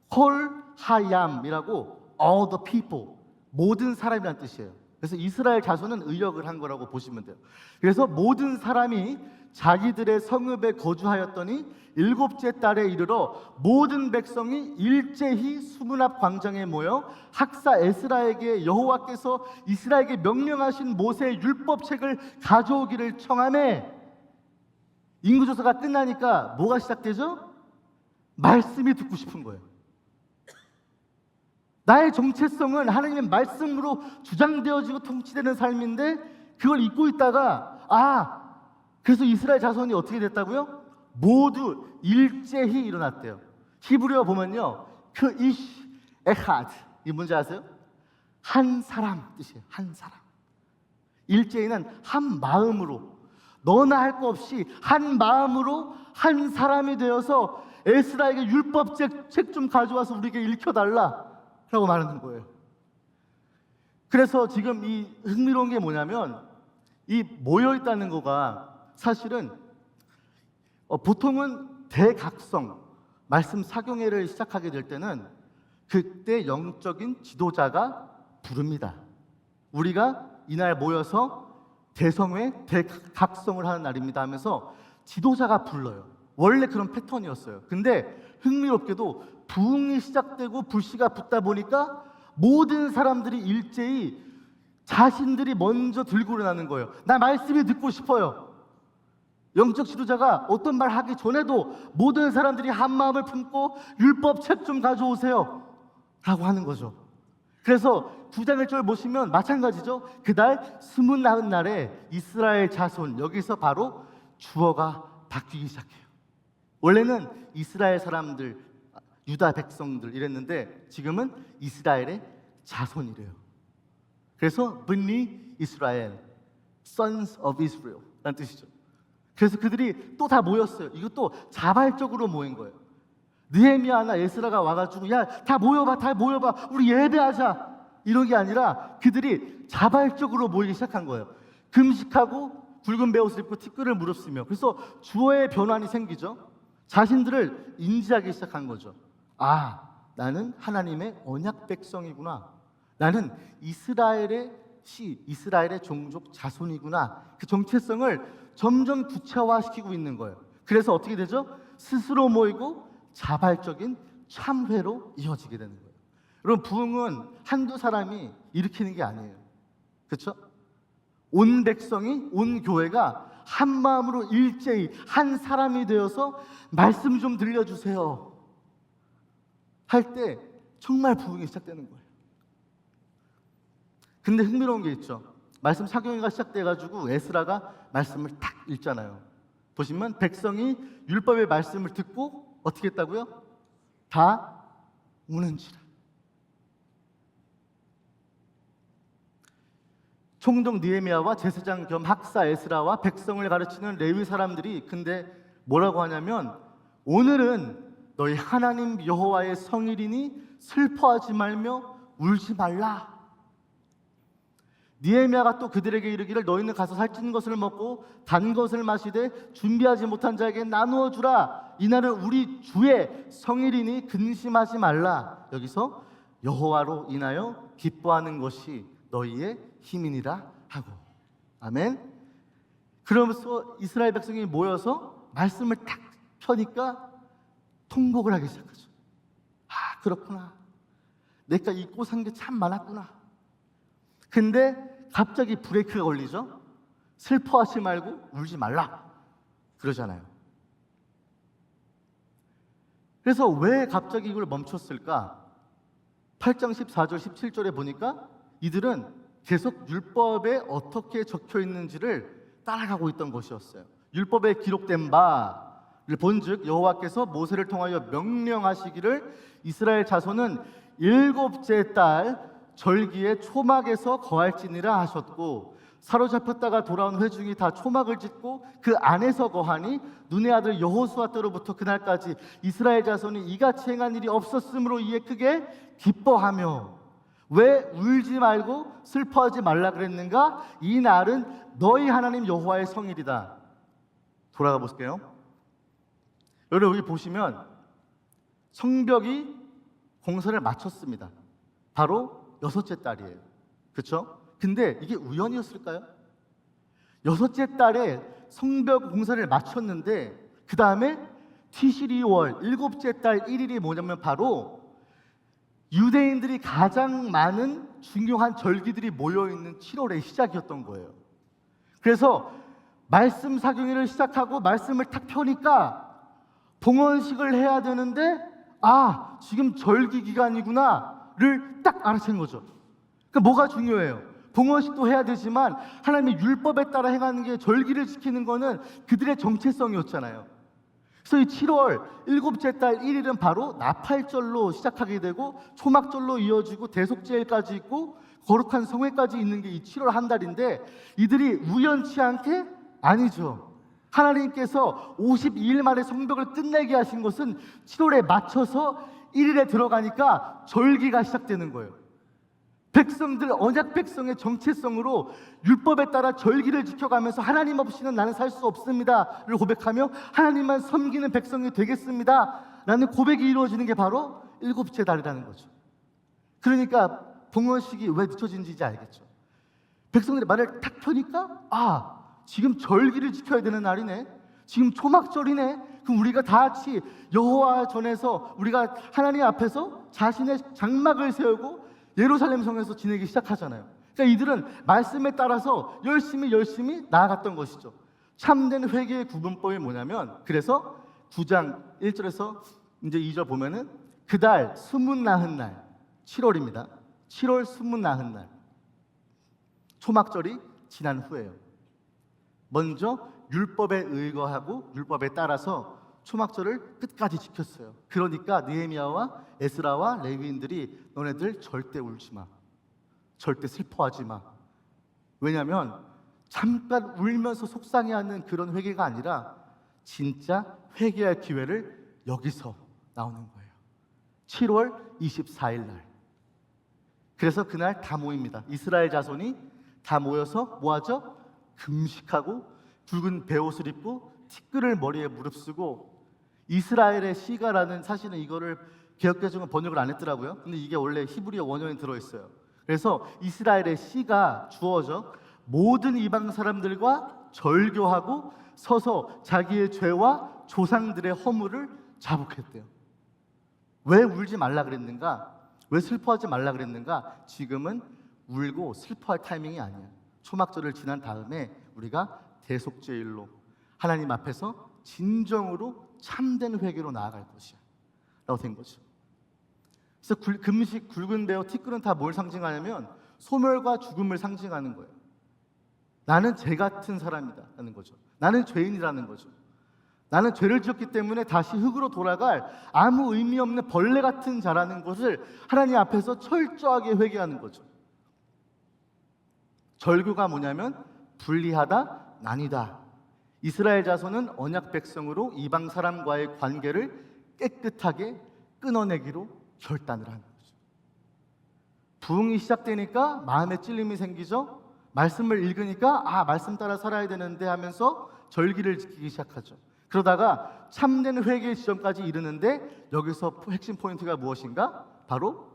콜 하얌이라고 all the people, 모든 사람이란 뜻이에요. 그래서 이스라엘 자손은 의역을 한 거라고 보시면 돼요. 그래서 모든 사람이 자기들의 성읍에 거주하였더니 7째 달에 이르러 모든 백성이 일제히 수문 앞 광장에 모여 학사 에스라에게 여호와께서 이스라엘에게 명령하신 모세의 율법책을 가져오기를 청하매. 인구조사가 끝나니까 뭐가 시작되죠? 말씀이 듣고 싶은 거예요. 나의 정체성은 하나님의 말씀으로 주장되어지고 통치되는 삶인데 그걸 잊고 있다가 그래서 이스라엘 자손이 어떻게 됐다고요? 모두 일제히 일어났대요. 히브리어 보면요, 그 이시 에하드, 이 뭔지 아세요? 한 사람 뜻이에요. 한 사람. 일제히는 한 마음으로, 너나 할 거 없이 한 마음으로 한 사람이 되어서 에스라에게 율법책 좀 가져와서 우리에게 읽혀달라 라고 말하는 거예요. 그래서 지금 이 흥미로운 게 뭐냐면 이 모여있다는 거가 사실은 보통은 대각성 말씀 사경회를 시작하게 될 때는 그때 영적인 지도자가 부릅니다. 우리가 이날 모여서 대성회 대각성을 하는 날입니다 하면서 지도자가 불러요. 원래 그런 패턴이었어요. 근데 흥미롭게도 부흥이 시작되고 불씨가 붙다 보니까 모든 사람들이 일제히 자신들이 먼저 들고 일어나는 거예요. 나 말씀이 듣고 싶어요. 영적 지도자가 어떤 말 하기 전에도 모든 사람들이 한 마음을 품고 율법책 좀 가져오세요 라고 하는 거죠. 그래서 9장 1절 보시면 마찬가지죠. 그날 스무 나흔 날에 이스라엘 자손, 여기서 바로 주어가 바뀌기 시작해요. 원래는 이스라엘 사람들, 유다 백성들 이랬는데 지금은 이스라엘의 자손이래요. 그래서 브니 이스라엘, sons of Israel 라는 뜻이죠. 그래서 그들이 또 다 모였어요. 이것도 자발적으로 모인 거예요. 느헤미야나 에스라가 와가지고 야, 다 모여봐, 우리 예배하자 이런 게 아니라 그들이 자발적으로 모이기 시작한 거예요. 금식하고 굵은 베옷을 입고 티끌을 무릅쓰며. 그래서 주어의 변환이 생기죠. 자신들을 인지하기 시작한 거죠. 나는 하나님의 언약 백성이구나. 나는 이스라엘의 이스라엘의 종족 자손이구나. 그 정체성을 점점 구체화시키고 있는 거예요. 그래서 어떻게 되죠? 스스로 모이고 자발적인 참회로 이어지게 되는 거예요. 여러분, 부흥은 한두 사람이 일으키는 게 아니에요. 그렇죠? 온 백성이, 온 교회가 한 마음으로 일제히 한 사람이 되어서 말씀 좀 들려주세요 할 때 정말 부흥이 시작되는 거예요. 근데 흥미로운 게 있죠. 말씀 사경회가 시작돼가지고 에스라가 말씀을 탁 읽잖아요. 보시면 백성이 율법의 말씀을 듣고 어떻게 했다고요? 다 우는지라. 총독 느헤미야와 제사장 겸 학사 에스라와 백성을 가르치는 레위 사람들이 근데 뭐라고 하냐면, 오늘은 너희 하나님 여호와의 성일이니 슬퍼하지 말며 울지 말라. 느헤미야가 또 그들에게 이르기를, 너희는 가서 살찐 것을 먹고 단 것을 마시되 준비하지 못한 자에게 나누어 주라. 이날은 우리 주의 성일이니 근심하지 말라. 여기서 여호와로 인하여 기뻐하는 것이 너희의 힘이니라 하고. 아멘. 그러면서 이스라엘 백성이 모여서 말씀을 딱 펴니까 통곡을 하기 시작하죠. 아, 그렇구나. 내가 잊고 산 게 참 많았구나. 근데 갑자기 브레이크가 걸리죠. 슬퍼하지 말고 울지 말라 그러잖아요. 그래서 왜 갑자기 이걸 멈췄을까? 8장 14절 17절에 보니까 이들은 계속 율법에 어떻게 적혀 있는지를 따라가고 있던 것이었어요. 율법에 기록된 바를 본즉 여호와께서 모세를 통하여 명령하시기를, 이스라엘 자손은 일곱째 달 절기에 초막에서 거할지니라 하셨고, 사로잡혔다가 돌아온 회중이 다 초막을 짓고 그 안에서 거하니 눈의 아들 여호수아 때로부터 그날까지 이스라엘 자손이 이같이 행한 일이 없었으므로 이에 크게 기뻐하며. 왜 울지 말고 슬퍼하지 말라 그랬는가? 이 날은 너희 하나님 여호와의 성일이다. 돌아가 볼게요. 여러분, 여기 보시면 성벽이 공사를 마쳤습니다. 바로 6째 달이에요. 그렇죠? 근데 이게 우연이었을까요? 6째 달에 성벽 공사를 마쳤는데 그 다음에 티시리월 7째 달 1일이 뭐냐면 바로 유대인들이 가장 많은 중요한 절기들이 모여있는 7월의 시작이었던 거예요. 그래서 말씀 사경회를 시작하고 말씀을 탁 펴니까 봉헌식을 해야 되는데, 아, 지금 절기 기간이구나를 딱 알아챈 거죠. 그러니까 뭐가 중요해요? 봉헌식도 해야 되지만 하나님의 율법에 따라 행하는 게, 절기를 지키는 거는 그들의 정체성이었잖아요. 그래서 이 7월 7째 달 1일은 바로 나팔절로 시작하게 되고 초막절로 이어지고 대속제일까지 있고 거룩한 성회까지 있는 게 이 7월 한 달인데, 이들이 우연치 않게 아니죠. 하나님께서 52일 만에 성벽을 끝내게 하신 것은 7월에 맞춰서 1일에 들어가니까 절기가 시작되는 거예요. 백성들, 언약 백성의 정체성으로 율법에 따라 절기를 지켜가면서 하나님 없이는 나는 살 수 없습니다를 고백하며 하나님만 섬기는 백성이 되겠습니다 라는 고백이 이루어지는 게 바로 7째 달이라는 거죠. 그러니까 봉헌식이 왜 늦춰진지 이제 알겠죠. 백성들의 말을 탁 펴니까, 아, 지금 절기를 지켜야 되는 날이네, 지금 초막절이네. 그럼 우리가 다 같이 여호와 전에서, 우리가 하나님 앞에서 자신의 장막을 세우고 예루살렘 성에서 지내기 시작하잖아요. 그러니까 이들은 말씀에 따라서 열심히 나아갔던 것이죠. 참된 회개의 구분법이 뭐냐면, 그래서 9장 1절에서 이제 2절 보면은 그달 스문 나흔 날, 7월입니다. 7월 스문 나흔 날, 초막절이 지난 후에요. 먼저 율법에 의거하고 율법에 따라서 초막절을 끝까지 지켰어요. 그러니까 느헤미야와 에스라와 레위인들이, 너네들 절대 울지 마, 절대 슬퍼하지 마. 왜냐하면 잠깐 울면서 속상해하는 그런 회개가 아니라 진짜 회개할 기회를 여기서 나오는 거예요. 7월 24일 날. 그래서 그날 다 모입니다. 이스라엘 자손이 다 모여서 뭐하죠? 금식하고 붉은 베옷을 입고 티끌을 머리에 무릅쓰고, 이스라엘의 시가라는, 사실은 이거를 개역개정은 번역을 안 했더라고요. 근데 이게 원래 히브리어 원어에 들어있어요. 그래서 이스라엘의 시가 주어져 모든 이방 사람들과 절교하고 서서 자기의 죄와 조상들의 허물을 자복했대요. 왜 울지 말라 그랬는가? 왜 슬퍼하지 말라 그랬는가? 지금은 울고 슬퍼할 타이밍이 아니야. 초막절을 지난 다음에 우리가 대속죄일로 하나님 앞에서 진정으로 참된 회개로 나아갈 것이야 라고 된 거죠. 그래서 금식, 굵은 베어, 티끌은 다 뭘 상징하냐면 소멸과 죽음을 상징하는 거예요. 나는 죄 같은 사람이다 라는 거죠. 나는 죄인이라는 거죠. 나는 죄를 지었기 때문에 다시 흙으로 돌아갈 아무 의미 없는 벌레 같은 자라는 것을 하나님 앞에서 철저하게 회개하는 거죠. 절규가 뭐냐면 분리하다, 나뉘다. 이스라엘 자손은 언약 백성으로 이방 사람과의 관계를 깨끗하게 끊어내기로 결단을 하는 거죠. 부흥이 시작되니까 마음에 찔림이 생기죠. 말씀을 읽으니까 말씀 따라 살아야 되는데 하면서 절기를 지키기 시작하죠. 그러다가 참된 회개의 지점까지 이르는데 여기서 핵심 포인트가 무엇인가? 바로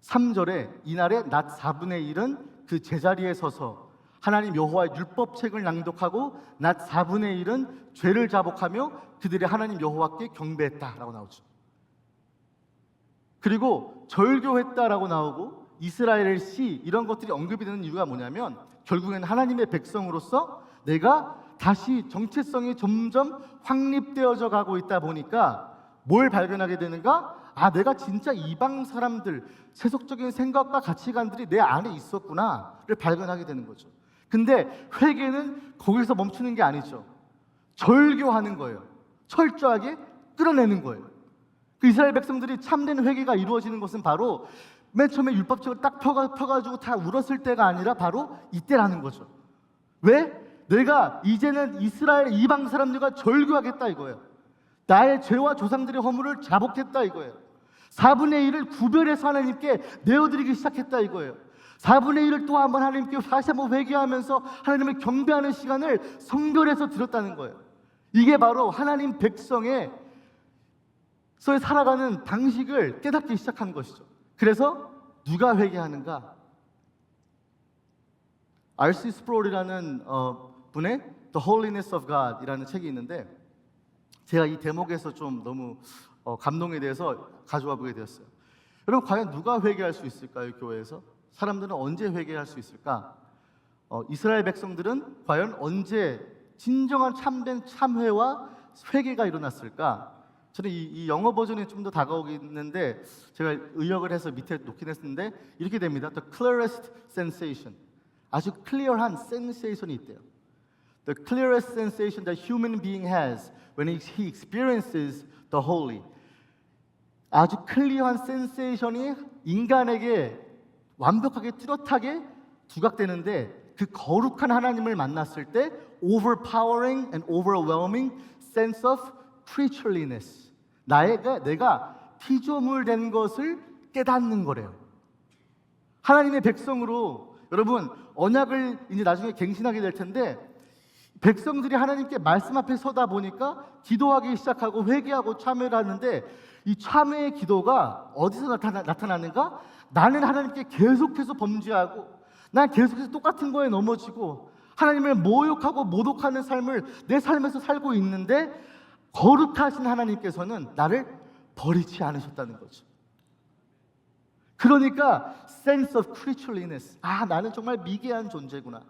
3절에 이날에 낮 4분의 1은 그 제자리에 서서 하나님 여호와의 율법책을 낭독하고 낮 4분의 1은 죄를 자복하며 그들의 하나님 여호와께 경배했다라고 나오죠. 그리고 절교했다라고 나오고 이스라엘의 시 이런 것들이 언급이 되는 이유가 뭐냐면 결국에는 하나님의 백성으로서 내가 다시 정체성이 점점 확립되어져 가고 있다 보니까 뭘 발견하게 되는가? 내가 진짜 이방 사람들 세속적인 생각과 가치관들이 내 안에 있었구나를 발견하게 되는 거죠. 근데 회개는 거기서 멈추는 게 아니죠. 절교하는 거예요. 철저하게 끌어내는 거예요. 그 이스라엘 백성들이 참된 회개가 이루어지는 것은 바로 맨 처음에 율법책을 딱 펴가지고 다 울었을 때가 아니라 바로 이때라는 거죠. 왜? 내가 이제는 이스라엘 이방 사람들과 절교하겠다 이거예요. 나의 죄와 조상들의 허물을 자복했다 이거예요. 4분의 1을 구별해서 하나님께 내어드리기 시작했다 이거예요. 4분의 1을 또 한번 하나님께 다시 한번 회개하면서 하나님을 경배하는 시간을 성별해서 드렸다는 거예요. 이게 바로 하나님 백성의 살아가는 방식을 깨닫기 시작한 것이죠. 그래서 누가 회개하는가? R.C. 스프롤이라는 분의 The Holiness of God 이라는 책이 있는데 제가 이 대목에서 좀 너무 감동에 대해서 가져와 보게 되었어요. 여러분 과연 누가 회개할 수 있을까요? 교회에서? 사람들은 언제 회개할 수 있을까? 이스라엘 백성들은 과연 언제 진정한 참된 참회와 회개가 일어났을까? 저는 이 영어 버전이 좀 더 다가오겠는데 제가 의역을 해서 밑에 놓긴 했는데 이렇게 됩니다. The clearest sensation. 아주 클리어한 센세이션이 있대요. The clearest sensation that human being has when he experiences the holy. 아주 클리어한 센세이션이 인간에게 완벽하게 뚜렷하게 두각되는데 그 거룩한 하나님을 만났을 때 overpowering and overwhelming sense of creatureliness. 내가 피조물 된 것을 깨닫는 거래요. 하나님의 백성으로 여러분 언약을 이제 나중에 갱신하게 될 텐데 백성들이 하나님께 말씀 앞에 서다 보니까 기도하기 시작하고 회개하고 참회를 하는데 이 참회의 기도가 어디서 나타나는가? 나는 하나님께 계속해서 범죄하고 난 계속해서 똑같은 거에 넘어지고 하나님을 모욕하고 모독하는 삶을 내 삶에서 살고 있는데 거룩하신 하나님께서는 나를 버리지 않으셨다는 거죠. 그러니까 sense of creatureliness. 나는 정말 미개한 존재구나.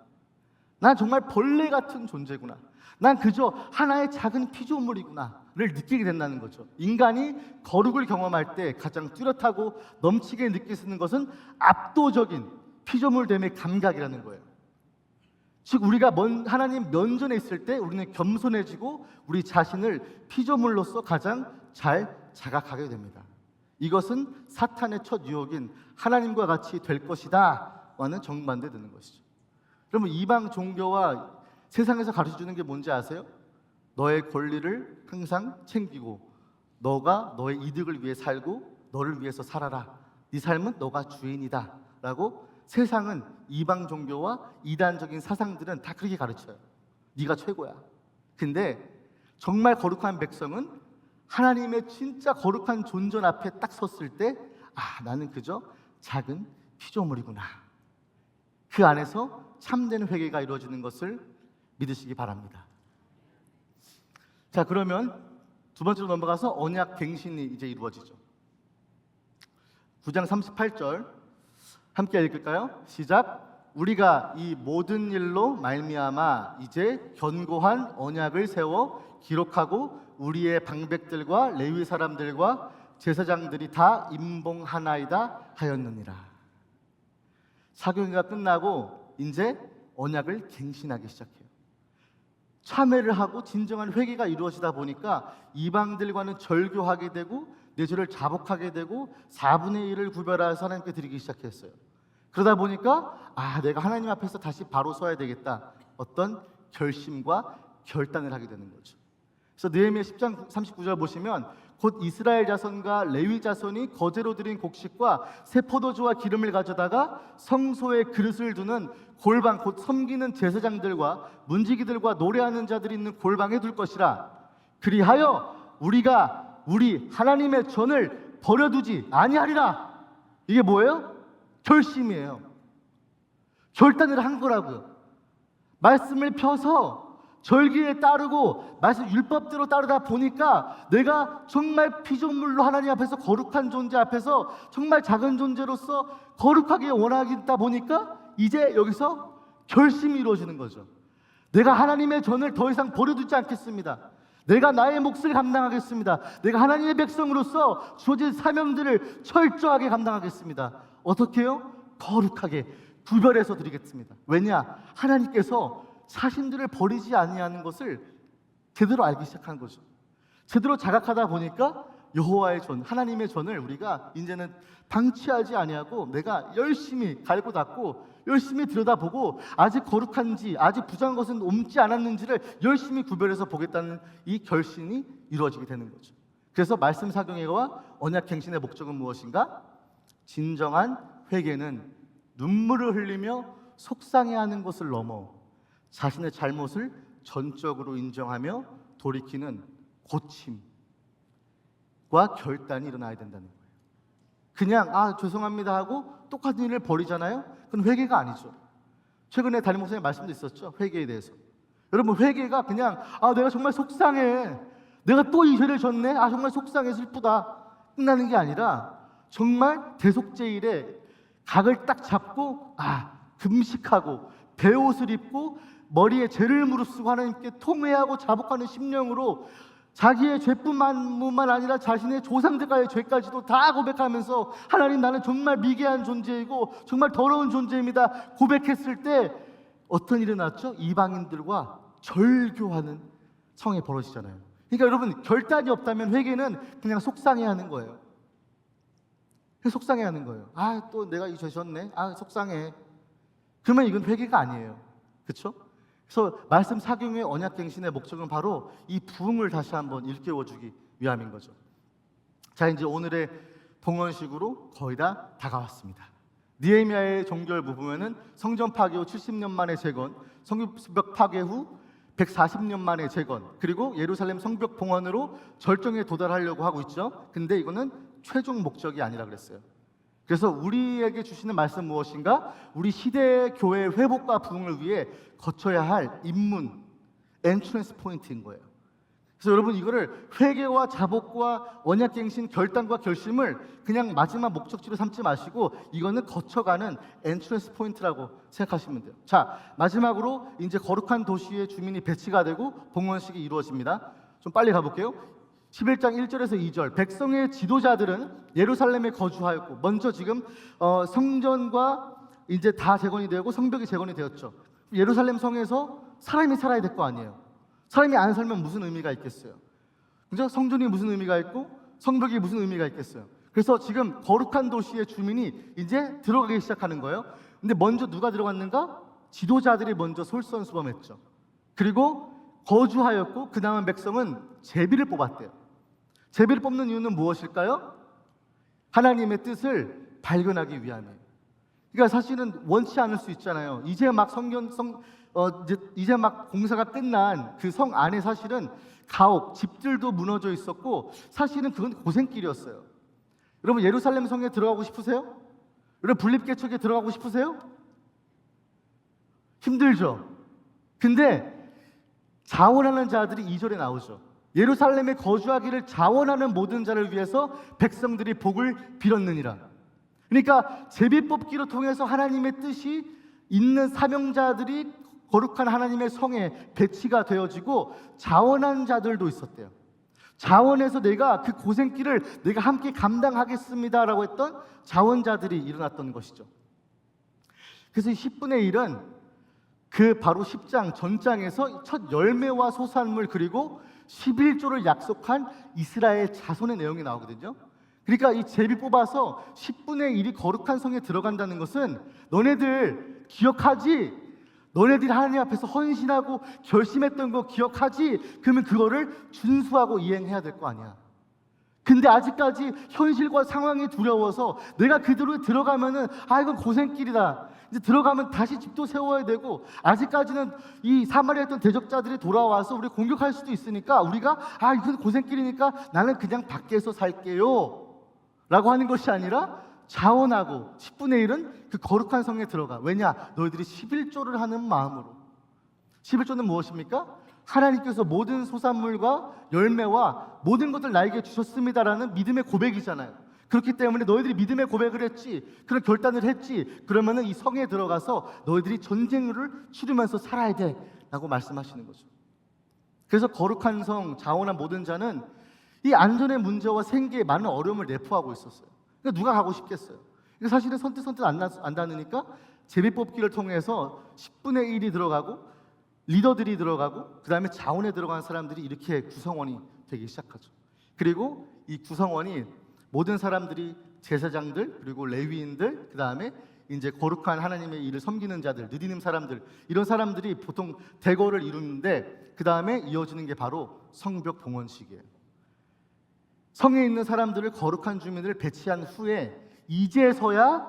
난 정말 벌레 같은 존재구나. 난 그저 하나의 작은 피조물이구나를 느끼게 된다는 거죠. 인간이 거룩을 경험할 때 가장 뚜렷하고 넘치게 느낄 수 있는 것은 압도적인 피조물됨의 감각이라는 거예요. 즉 우리가 하나님 면전에 있을 때 우리는 겸손해지고 우리 자신을 피조물로서 가장 잘 자각하게 됩니다. 이것은 사탄의 첫 유혹인 하나님과 같이 될 것이다 와는 정반대되는 것이죠. 그러면 이방 종교와 세상에서 가르쳐주는 게 뭔지 아세요? 너의 권리를 항상 챙기고 너가 너의 이득을 위해 살고 너를 위해서 살아라. 네 삶은 너가 주인이다 라고 세상은 이방 종교와 이단적인 사상들은 다 그렇게 가르쳐요. 네가 최고야. 근데 정말 거룩한 백성은 하나님의 진짜 거룩한 존전 앞에 딱 섰을 때 나는 그저 작은 피조물이구나. 그 안에서 참된 회개가 이루어지는 것을 믿으시기 바랍니다. 자, 그러면 두 번째로 넘어가서 언약 갱신이 이제 이루어지죠. 9장 38절 함께 읽을까요? 시작. 우리가 이 모든 일로 말미암아 이제 견고한 언약을 세워 기록하고 우리의 방백들과 레위 사람들과 제사장들이 다 임봉하나이다 하였느니라. 사경기가 끝나고 이제 언약을 갱신하기 시작해요. 참회를 하고 진정한 회개가 이루어지다 보니까 이방들과는 절교하게 되고 내 죄를 자복하게 되고 4분의 1을 구별해서 하나님께 드리기 시작했어요. 그러다 보니까 내가 하나님 앞에서 다시 바로 서야 되겠다, 어떤 결심과 결단을 하게 되는 거죠. 그래서 느헤미야 10장 39절 보시면 곧 이스라엘 자손과 레위 자손이 거제로 드린 곡식과 새 포도주와 기름을 가져다가 성소에 그릇을 두는 골방, 곧 섬기는 제사장들과 문지기들과 노래하는 자들이 있는 골방에 둘 것이라. 그리하여 우리가 우리 하나님의 전을 버려두지 아니하리라. 이게 뭐예요? 결심이에요. 결단을 한 거라고요. 말씀을 펴서 절기에 따르고 말씀 율법대로 따르다 보니까 내가 정말 피조물로 하나님 앞에서 거룩한 존재 앞에서 정말 작은 존재로서 거룩하게 원하다 보니까 이제 여기서 결심이 이루어지는 거죠. 내가 하나님의 전을 더 이상 버려두지 않겠습니다. 내가 나의 몫을 감당하겠습니다. 내가 하나님의 백성으로서 주어진 사명들을 철저하게 감당하겠습니다. 어떻게 해요? 거룩하게 구별해서 드리겠습니다. 왜냐? 하나님께서 자신들을 버리지 아니하는 것을 제대로 알기 시작한 거죠. 제대로 자각하다 보니까 여호와의 전, 하나님의 전을 우리가 이제는 방치하지 아니하고 내가 열심히 갈고 닦고 열심히 들여다보고 아직 거룩한지 아직 부정한 것은 옮지 않았는지를 열심히 구별해서 보겠다는 이 결심이 이루어지게 되는 거죠. 그래서 말씀 사경회와 언약 갱신의 목적은 무엇인가? 진정한 회개는 눈물을 흘리며 속상해하는 것을 넘어 자신의 잘못을 전적으로 인정하며 돌이키는 고침과 결단이 일어나야 된다는 거예요. 그냥 죄송합니다 하고 똑같은 일을 버리잖아요. 그건 회개가 아니죠. 최근에 담임 목사님 말씀도 있었죠, 회개에 대해서. 여러분, 회개가 그냥 내가 정말 속상해, 내가 또 이 죄를 졌네, 정말 속상해, 슬프다, 끝나는 게 아니라 정말 대속제일에 각을 딱 잡고 금식하고 베옷을 입고 머리에 죄를 무릅쓰고 하나님께 통회하고 자복하는 심령으로 자기의 죄뿐만 아니라 자신의 조상들과의 죄까지도 다 고백하면서 하나님, 나는 정말 미개한 존재이고 정말 더러운 존재입니다 고백했을 때 어떤 일이 났죠? 이방인들과 절교하는 상황이 벌어지잖아요. 그러니까 여러분, 결단이 없다면 회개는 그냥 속상해하는 거예요. 속상해하는 거예요. 또 내가 이 죄 졌네, 속상해. 그러면 이건 회개가 아니에요. 그렇죠? 그래서 말씀 사경의 언약갱신의 목적은 바로 이 부흥을 다시 한번 일깨워주기 위함인 거죠. 자, 이제 오늘의 봉헌식으로 거의 다 다가왔습니다. 느헤미야의 종결부 보면은 성전 파괴 후 70년 만에 재건, 성벽 파괴 후 140년 만에 재건, 그리고 예루살렘 성벽 봉헌으로 절정에 도달하려고 하고 있죠. 근데 이거는 최종 목적이 아니라 그랬어요. 그래서 우리에게 주시는 말씀 무엇인가? 우리 시대의 교회의 회복과 부흥을 위해 거쳐야 할 입문, 엔트런스 포인트인 거예요. 그래서 여러분, 이거를 회개와 자복과 언약갱신, 결단과 결심을 그냥 마지막 목적지로 삼지 마시고 이거는 거쳐가는 엔트런스 포인트라고 생각하시면 돼요. 자, 마지막으로 이제 거룩한 도시의 주민이 배치가 되고 봉헌식이 이루어집니다. 좀 빨리 가볼게요. 11장 1절에서 2절, 백성의 지도자들은 예루살렘에 거주하였고, 먼저 지금 성전과 이제 다 재건이 되고 성벽이 재건이 되었죠. 예루살렘 성에서 사람이 살아야 될 거 아니에요. 사람이 안 살면 무슨 의미가 있겠어요? 그죠? 성전이 무슨 의미가 있고 성벽이 무슨 의미가 있겠어요? 그래서 지금 거룩한 도시의 주민이 이제 들어가기 시작하는 거예요. 근데 먼저 누가 들어갔는가? 지도자들이 먼저 솔선수범했죠. 그리고 거주하였고, 그 다음 백성은 제비를 뽑았대요. 제비를 뽑는 이유는 무엇일까요? 하나님의 뜻을 발견하기 위함이에요. 그러니까 사실은 원치 않을 수 있잖아요. 이제 막 이제 막 공사가 끝난 그 성 안에 사실은 가옥, 집들도 무너져 있었고, 사실은 그건 고생길이었어요. 여러분, 예루살렘 성에 들어가고 싶으세요? 여러분, 분립개척에 들어가고 싶으세요? 힘들죠. 근데 자원하는 자들이 2절에 나오죠. 예루살렘에 거주하기를 자원하는 모든 자를 위해서 백성들이 복을 빌었느니라. 그러니까 제비 뽑기로 통해서 하나님의 뜻이 있는 사명자들이 거룩한 하나님의 성에 배치가 되어지고 자원한 자들도 있었대요. 자원해서 내가 그 고생길을 내가 함께 감당하겠습니다라고 했던 자원자들이 일어났던 것이죠. 그래서 이 10분의 1은 그 바로 10장 전장에서 첫 열매와 소산물 그리고 11조를 약속한 이스라엘 자손의 내용이 나오거든요. 그러니까 이 제비 뽑아서 10분의 1이 거룩한 성에 들어간다는 것은 너네들 기억하지? 너네들이 하나님 앞에서 헌신하고 결심했던 거 기억하지? 그러면 그거를 준수하고 이행해야 될 거 아니야. 근데 아직까지 현실과 상황이 두려워서 내가 그대로 들어가면은 이건 고생길이다. 이제 들어가면 다시 집도 세워야 되고 아직까지는 이 사마리아에 있던 대적자들이 돌아와서 우리 공격할 수도 있으니까 우리가 이건 고생길이니까 나는 그냥 밖에서 살게요 라고 하는 것이 아니라 자원하고 10분의 1은 그 거룩한 성에 들어가. 왜냐? 너희들이 11조를 하는 마음으로. 11조는 무엇입니까? 하나님께서 모든 소산물과 열매와 모든 것을 나에게 주셨습니다라는 믿음의 고백이잖아요. 그렇기 때문에 너희들이 믿음의 고백을 했지, 그런 결단을 했지, 그러면은 이 성에 들어가서 너희들이 전쟁을 치르면서 살아야 돼 라고 말씀하시는 거죠. 그래서 거룩한 성, 자원한 모든 자는 이 안전의 문제와 생계에 많은 어려움을 내포하고 있었어요. 그러니까 누가 가고 싶겠어요? 사실은 선뜻 안 다니니까 제비뽑기를 통해서 10분의 1이 들어가고 리더들이 들어가고 그 다음에 자원에 들어간 사람들이 이렇게 구성원이 되기 시작하죠. 그리고 이 구성원이 모든 사람들이 제사장들 그리고 레위인들 그 다음에 이제 거룩한 하나님의 일을 섬기는 자들, 느디님 사람들, 이런 사람들이 보통 대거를 이루는데 그 다음에 이어지는 게 바로 성벽 봉헌식이에요. 성에 있는 사람들을, 거룩한 주민을 배치한 후에 이제서야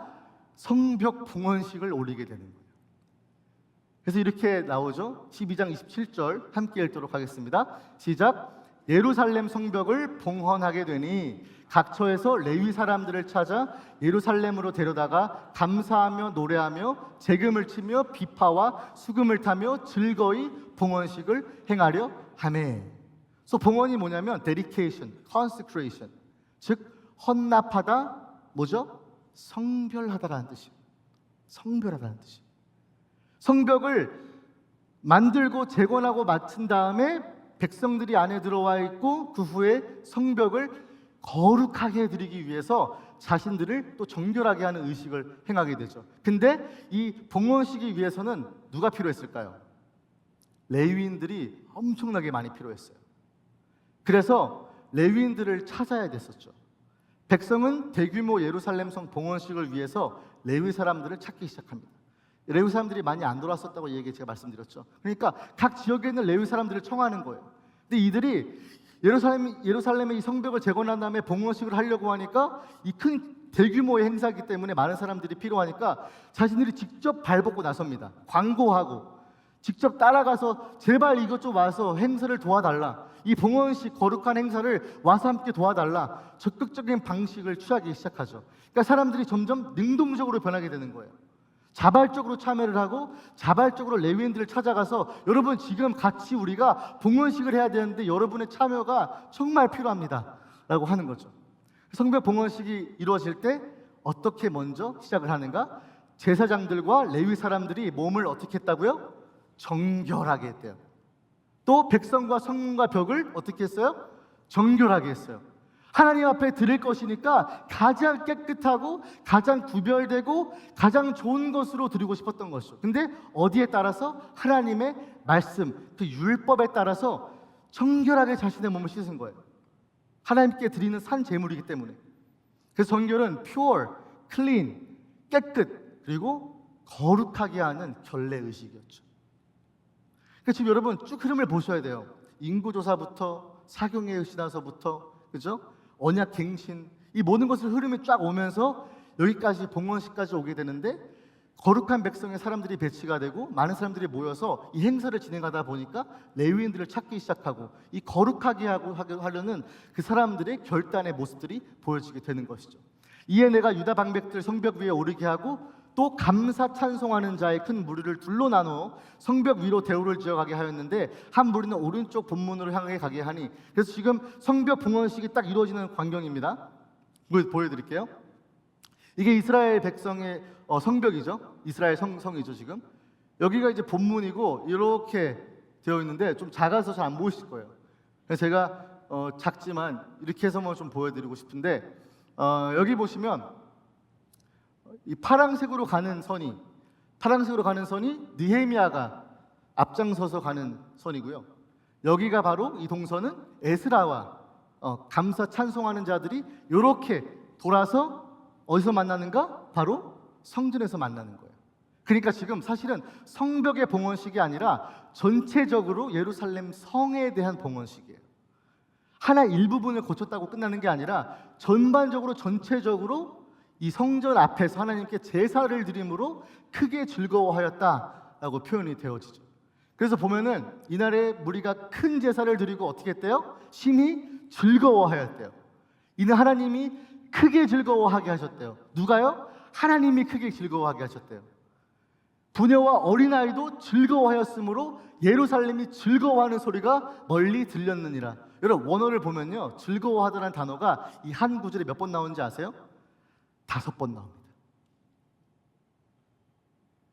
성벽 봉헌식을 올리게 되는 거예요. 그래서 이렇게 나오죠. 12장 27절 함께 읽도록 하겠습니다. 시작. 예루살렘 성벽을 봉헌하게 되니 각처에서 레위 사람들을 찾아 예루살렘으로 데려다가 감사하며 노래하며 재금을 치며 비파와 수금을 타며 즐거이 봉헌식을 행하려 하매. 그래서 봉헌이 뭐냐면 dedication, consecration, 즉 헌납하다, 뭐죠? 성별하다라는 뜻이에요. 성별하다는 뜻이에요. 성벽을 만들고 재건하고 마친 다음에 백성들이 안에 들어와 있고 그 후에 성벽을 거룩하게 해드리기 위해서 자신들을 또 정결하게 하는 의식을 행하게 되죠. 근데 이 봉헌식이 위해서는 누가 필요했을까요? 레위인들이 엄청나게 많이 필요했어요. 그래서 레위인들을 찾아야 됐었죠. 백성은 대규모 예루살렘 성 봉헌식을 위해서 레위 사람들을 찾기 시작합니다. 레위 사람들이 많이 안 돌아왔었다고 얘기 제가 말씀드렸죠. 그러니까 각 지역에 있는 레위 사람들을 청하는 거예요. 근데 이들이 예루살렘의 이 성벽을 재건한 다음에 봉헌식을 하려고 하니까 이 큰 대규모의 행사이기 때문에 많은 사람들이 필요하니까 자신들이 직접 발벗고 나섭니다. 광고하고 직접 따라가서 제발 이것 좀 와서 행사를 도와달라. 이 봉헌식 거룩한 행사를 와서 함께 도와달라. 적극적인 방식을 취하기 시작하죠. 그러니까 사람들이 점점 능동적으로 변하게 되는 거예요. 자발적으로 참여를 하고 자발적으로 레위인들을 찾아가서 여러분 지금 같이 우리가 봉헌식을 해야 되는데 여러분의 참여가 정말 필요합니다 라고 하는 거죠. 성벽 봉헌식이 이루어질 때 어떻게 먼저 시작을 하는가? 제사장들과 레위 사람들이 몸을 어떻게 했다고요? 정결하게 했대요. 또 백성과 성문과 벽을 어떻게 했어요? 정결하게 했어요. 하나님 앞에 드릴 것이니까 가장 깨끗하고 가장 구별되고 가장 좋은 것으로 드리고 싶었던 것이죠. 근데 어디에 따라서? 하나님의 말씀, 그 율법에 따라서 정결하게 자신의 몸을 씻은 거예요. 하나님께 드리는 산 제물이기 때문에. 그래서 정결은 pure, clean, 깨끗, 그리고 거룩하게 하는 결례 의식이었죠. 그러니까 지금 여러분 쭉 흐름을 보셔야 돼요. 인구조사부터 사경의 신화서부터, 그죠? 언약 갱신, 이 모든 것을 흐름이 쫙 오면서 여기까지 봉헌식까지 오게 되는데 거룩한 백성의 사람들이 배치가 되고 많은 사람들이 모여서 이 행사를 진행하다 보니까 레위인들을 찾기 시작하고 이 거룩하게 하려는 그 사람들의 결단의 모습들이 보여지게 되는 것이죠. 이에 내가 유다 방백들 성벽 위에 오르게 하고 또 감사 찬송하는 자의 큰 무리를 둘로 나누어 성벽 위로 대우를 지어가게 하였는데 한 무리는 오른쪽 본문으로 향해 가게 하니. 그래서 지금 성벽 봉헌식이 딱 이루어지는 광경입니다. 보여드릴게요. 이게 이스라엘 백성의 성벽이죠. 이스라엘 성이죠. 지금 여기가 이제 본문이고 이렇게 되어 있는데 좀 작아서 잘 안 보이실 거예요. 그래서 제가 작지만 이렇게 해서만 좀 보여드리고 싶은데 여기 보시면 이 파란색으로 가는 선이 파란색으로 가는 선이 느헤미야가 앞장서서 가는 선이고요. 여기가 바로 이 동선은 에스라와 감사 찬송하는 자들이 이렇게 돌아서 어디서 만나는가? 바로 성전에서 만나는 거예요. 그러니까 지금 사실은 성벽의 봉헌식이 아니라 전체적으로 예루살렘 성에 대한 봉헌식이에요. 하나 일부분을 고쳤다고 끝나는 게 아니라 전반적으로 전체적으로 이 성전 앞에서 하나님께 제사를 드림으로 크게 즐거워하였다라고 표현이 되어지죠. 그래서 보면은 이날에 무리가 큰 제사를 드리고 어떻게 했대요? 심히 즐거워하였대요. 이는 하나님이 크게 즐거워하게 하셨대요. 누가요? 하나님이 크게 즐거워하게 하셨대요. 부녀와 어린아이도 즐거워하였으므로 예루살렘이 즐거워하는 소리가 멀리 들렸느니라. 여러분 원어를 보면요, 즐거워하다는 단어가 이 한 구절에 몇 번 나오는지 아세요? 5번 나옵니다.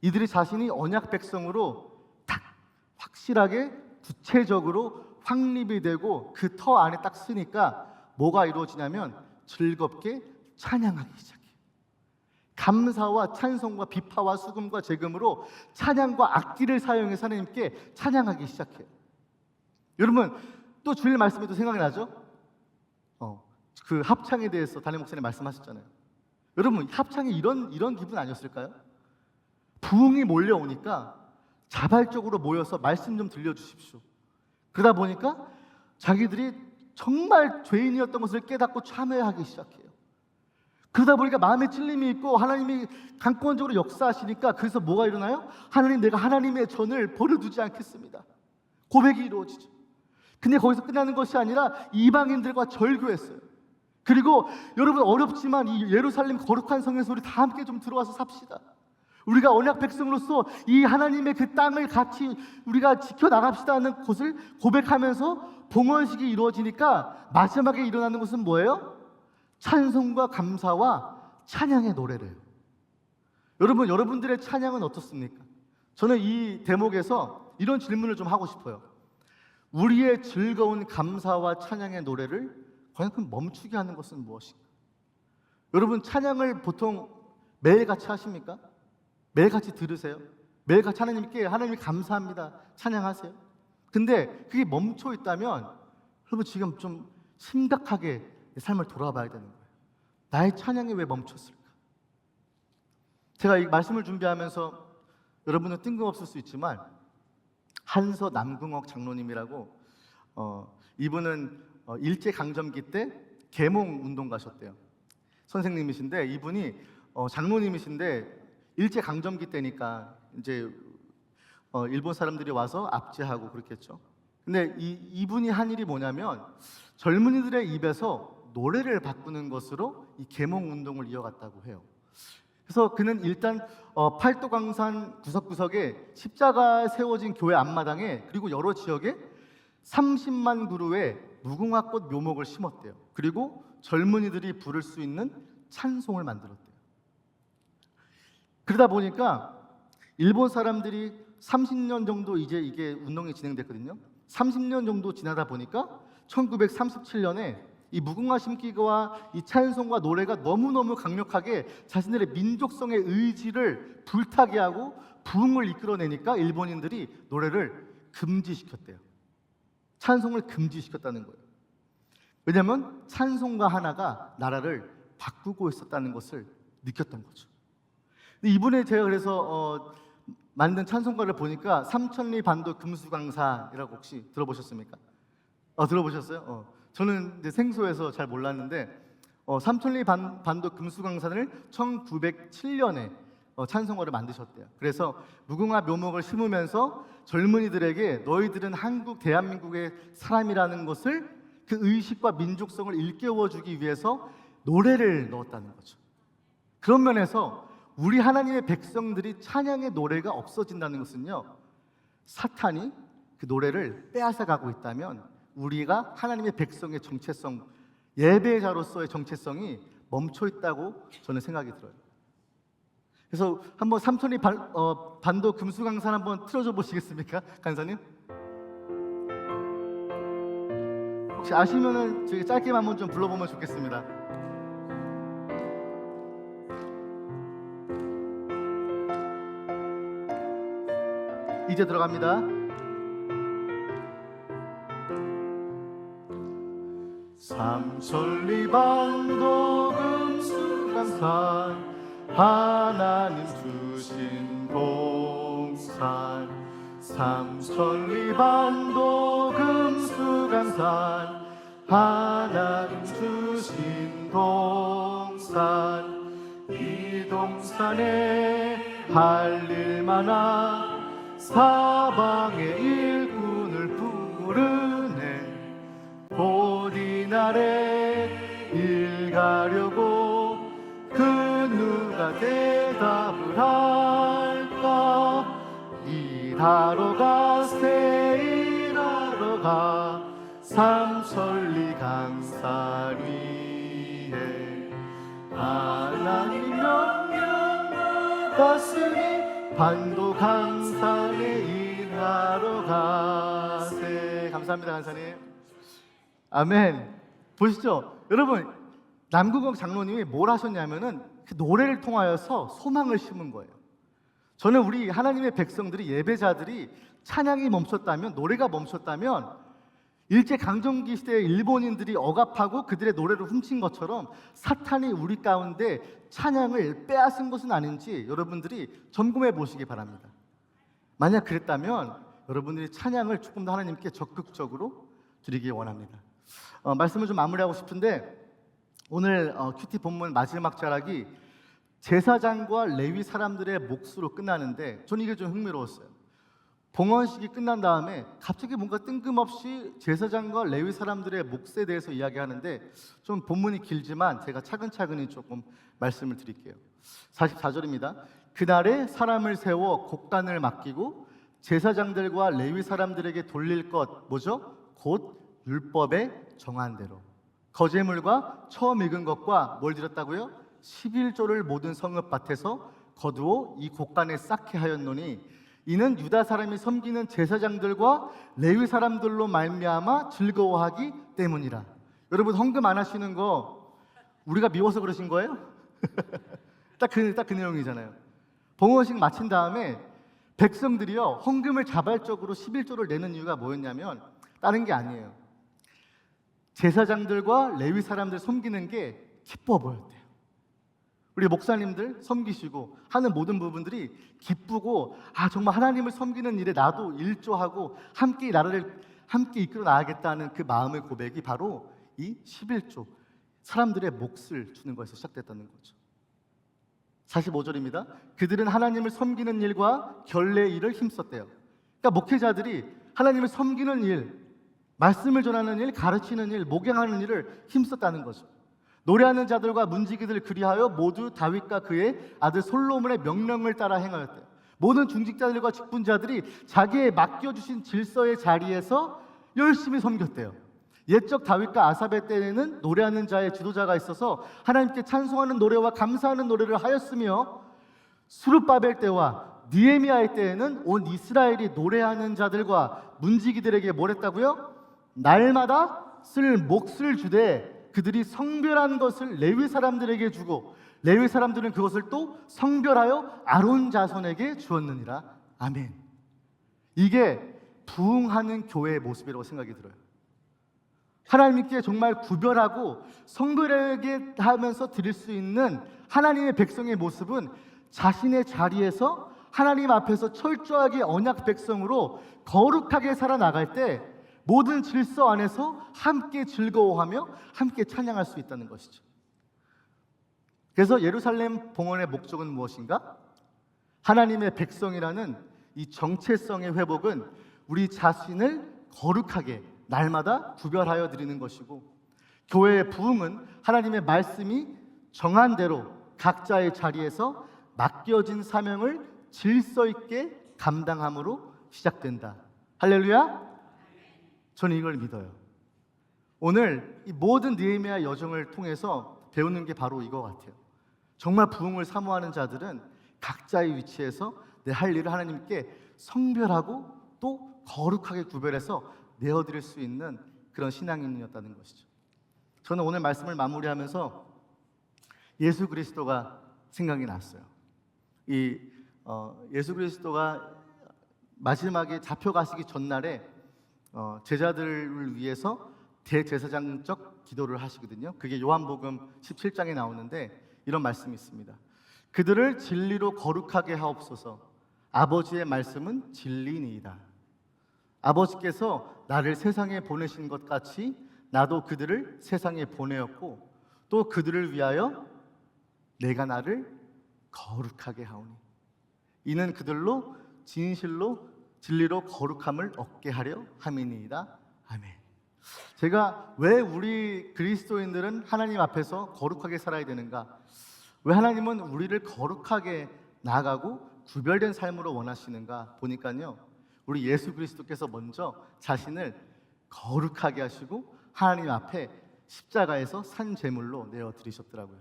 이들이 자신이 언약 백성으로 딱 확실하게 구체적으로 확립이 되고 그 터 안에 딱 쓰니까 뭐가 이루어지냐면 즐겁게 찬양하기 시작해요. 감사와 찬송과 비파와 수금과 제금으로 찬양과 악기를 사용해서 하나님께 찬양하기 시작해요. 여러분 또 주일 말씀에도 생각이 나죠? 그 합창에 대해서 담임 목사님 말씀하셨잖아요. 여러분 합창이 이런 기분 아니었을까요? 부흥이 몰려오니까 자발적으로 모여서 말씀 좀 들려주십시오. 그러다 보니까 자기들이 정말 죄인이었던 것을 깨닫고 참회하기 시작해요. 그러다 보니까 마음에 찔림이 있고 하나님이 강권적으로 역사하시니까 그래서 뭐가 일어나요? 하나님, 내가 하나님의 전을 버려두지 않겠습니다. 고백이 이루어지죠. 근데 거기서 끝나는 것이 아니라 이방인들과 절교했어요. 그리고 여러분 어렵지만 이 예루살렘 거룩한 성에서 우리 다 함께 좀 들어와서 삽시다. 우리가 언약 백성으로서 이 하나님의 그 땅을 같이 우리가 지켜나갑시다 하는 것을 고백하면서 봉헌식이 이루어지니까 마지막에 일어나는 것은 뭐예요? 찬송과 감사와 찬양의 노래래요. 여러분, 여러분들의 찬양은 어떻습니까? 저는 이 대목에서 이런 질문을 좀 하고 싶어요. 우리의 즐거운 감사와 찬양의 노래를 과연 그 멈추게 하는 것은 무엇인가? 여러분 찬양을 보통 매일같이 하십니까? 매일같이 들으세요? 매일같이 하나님께 하나님 감사합니다 찬양하세요? 근데 그게 멈춰 있다면 여러분 지금 좀 심각하게 내 삶을 돌아봐야 되는 거예요. 나의 찬양이 왜 멈췄을까? 제가 이 말씀을 준비하면서 여러분은 뜬금없을 수 있지만 한서 남궁옥 장로님이라고 이분은 일제강점기 때 계몽 운동 가셨대요. 선생님이신데 이분이 장로님이신데 일제강점기 때니까 이제 일본 사람들이 와서 압제하고 그렇겠죠. 근데 이분이 한 일이 뭐냐면 젊은이들의 입에서 노래를 바꾸는 것으로 이 계몽 운동을 이어갔다고 해요. 그래서 그는 일단 팔도강산 구석구석에 십자가 세워진 교회 앞마당에 그리고 여러 지역에 30만 그루의 무궁화꽃 묘목을 심었대요. 그리고 젊은이들이 부를 수 있는 찬송을 만들었대요. 그러다 보니까 일본 사람들이 30년 정도 이제 이게 운동이 진행됐거든요. 30년 정도 지나다 보니까 1937년에 이 무궁화 심기와 이 찬송과 노래가 너무너무 강력하게 자신들의 민족성의 의지를 불타게 하고 부흥을 이끌어내니까 일본인들이 노래를 금지시켰대요. 찬송을 금지시켰다는 거예요. 왜냐하면 찬송가 하나가 나라를 바꾸고 있었다는 것을 느꼈던 거죠. 근데 이번에 제가 그래서 만든 찬송가를 보니까 삼천리 반도 금수강사이라고 혹시 들어보셨습니까? 들어보셨어요? 저는 이제 생소해서 잘 몰랐는데 삼천리 반도 금수강산을 1907년에 찬송가를 만드셨대요. 그래서 무궁화 묘목을 심으면서 젊은이들에게 너희들은 한국 대한민국의 사람이라는 것을 그 의식과 민족성을 일깨워주기 위해서 노래를 넣었다는 거죠. 그런 면에서 우리 하나님의 백성들이 찬양의 노래가 없어진다는 것은요, 사탄이 그 노래를 빼앗아가고 있다면 우리가 하나님의 백성의 정체성, 예배자로서의 정체성이 멈춰 있다고 저는 생각이 들어요. 그래서 한번 삼천리 반도 금수강산 한번 틀어줘 보시겠습니까, 간사님? 혹시 아시면은 저희 짧게만 한번 좀 불러보면 좋겠습니다. 이제 들어갑니다. 삼천리반도 금수강산 하나님 주신 동산 삼천리반도 금수강산 하나님 주신 동산 이 동산에 할 일 많아 사방의 일꾼을 부르네 곧 이날에 일 가려고 그 누가 대답을 할까 일하러 가세 일하러 가 삼천리 강산 위에 하나님 명령 받았으니 반도 강산에 일하러 가세. 감사합니다 강사님. 아멘. 보시죠 여러분, 남궁옥 장로님이 뭘 하셨냐면은 그 노래를 통하여서 소망을 심은 거예요. 저는 우리 하나님의 백성들이, 예배자들이 찬양이 멈췄다면, 노래가 멈췄다면 일제강점기 시대에 일본인들이 억압하고 그들의 노래를 훔친 것처럼 사탄이 우리 가운데 찬양을 빼앗은 것은 아닌지 여러분들이 점검해 보시기 바랍니다. 만약 그랬다면 여러분들이 찬양을 조금 더 하나님께 적극적으로 드리기 원합니다. 말씀을 좀 마무리하고 싶은데, 오늘 큐티 본문 마지막 자락이 제사장과 레위 사람들의 몫으로 끝나는데 저는 이게 좀 흥미로웠어요. 봉헌식이 끝난 다음에 갑자기 뭔가 뜬금없이 제사장과 레위 사람들의 몫에 대해서 이야기하는데, 좀 본문이 길지만 제가 차근차근히 조금 말씀을 드릴게요. 44절입니다. 그날에 사람을 세워 곡간을 맡기고 제사장들과 레위 사람들에게 돌릴 것 뭐죠? 곧 율법에 정한 대로 거제물과 처음 익은 것과 뭘 드렸다고요? 11조를 모든 성읍밭에서 거두어 이 곡간에 쌓게 하였노니 이는 유다 사람이 섬기는 제사장들과 레위 사람들로 말미암아 즐거워하기 때문이라. 여러분, 헌금 안 하시는 거 우리가 미워서 그러신 거예요? 딱 그 내용이잖아요. 봉헌식 마친 다음에 백성들이요 헌금을 자발적으로 11조를 내는 이유가 뭐였냐면 다른 게 아니에요. 제사장들과 레위 사람들 섬기는 게 기뻐 보였대요. 우리 목사님들 섬기시고 하는 모든 부분들이 기쁘고, 정말 하나님을 섬기는 일에 나도 일조하고 함께 나라를 함께 이끌어 나가겠다는 그 마음의 고백이 바로 이 11조, 사람들의 몫을 주는 것에서 시작됐다는 거죠. 45절입니다. 그들은 하나님을 섬기는 일과 결례 일을 힘썼대요. 그러니까 목회자들이 하나님을 섬기는 일, 말씀을 전하는 일, 가르치는 일, 목양하는 일을 힘썼다는 거죠. 노래하는 자들과 문지기들 그리하여 모두 다윗과 그의 아들 솔로몬의 명령을 따라 행하였대요. 모든 중직자들과 직분자들이 자기의 맡겨주신 질서의 자리에서 열심히 섬겼대요. 옛적 다윗과 아삽의 때에는 노래하는 자의 지도자가 있어서 하나님께 찬송하는 노래와 감사하는 노래를 하였으며, 수르바벨 때와 느헤미야의 때에는 온 이스라엘이 노래하는 자들과 문지기들에게 뭘 했다고요? 날마다 쓸 몫을 주되 그들이 성별한 것을 레위 사람들에게 주고 레위 사람들은 그것을 또 성별하여 아론 자손에게 주었느니라. 아멘. 이게 부흥하는 교회의 모습이라고 생각이 들어요. 하나님께 정말 구별하고 성별하게 하면서 드릴 수 있는 하나님의 백성의 모습은 자신의 자리에서 하나님 앞에서 철저하게 언약 백성으로 거룩하게 살아나갈 때 모든 질서 안에서 함께 즐거워하며 함께 찬양할 수 있다는 것이죠. 그래서 예루살렘 봉헌의 목적은 무엇인가? 하나님의 백성이라는 이 정체성의 회복은 우리 자신을 거룩하게 날마다 구별하여 드리는 것이고, 교회의 부흥은 하나님의 말씀이 정한 대로 각자의 자리에서 맡겨진 사명을 질서 있게 감당함으로 시작된다. 할렐루야. 저는 이걸 믿어요. 오늘 이 모든 느헤미야 여정을 통해서 배우는 게 바로 이거 같아요. 정말 부흥을 사모하는 자들은 각자의 위치에서 내 할 일을 하나님께 성별하고 또 거룩하게 구별해서 내어드릴 수 있는 그런 신앙인이었다는 것이죠. 저는 오늘 말씀을 마무리하면서 예수 그리스도가 생각이 났어요. 예수 그리스도가 마지막에 잡혀가시기 전날에 제자들을 위해서 대제사장적 기도를 하시거든요. 그게 요한복음 17장에 나오는데 이런 말씀이 있습니다. 그들을 진리로 거룩하게 하옵소서. 아버지의 말씀은 진리니이다. 아버지께서 나를 세상에 보내신 것 같이 나도 그들을 세상에 보내었고 또 그들을 위하여 내가 나를 거룩하게 하오니 이는 그들로 진실로 진리로 거룩함을 얻게 하려 함이니이다. 아멘. 제가 왜 우리 그리스도인들은 하나님 앞에서 거룩하게 살아야 되는가? 왜 하나님은 우리를 거룩하게 나아가고 구별된 삶으로 원하시는가 보니까요, 우리 예수 그리스도께서 먼저 자신을 거룩하게 하시고 하나님 앞에 십자가에서 산 제물로 내어드리셨더라고요.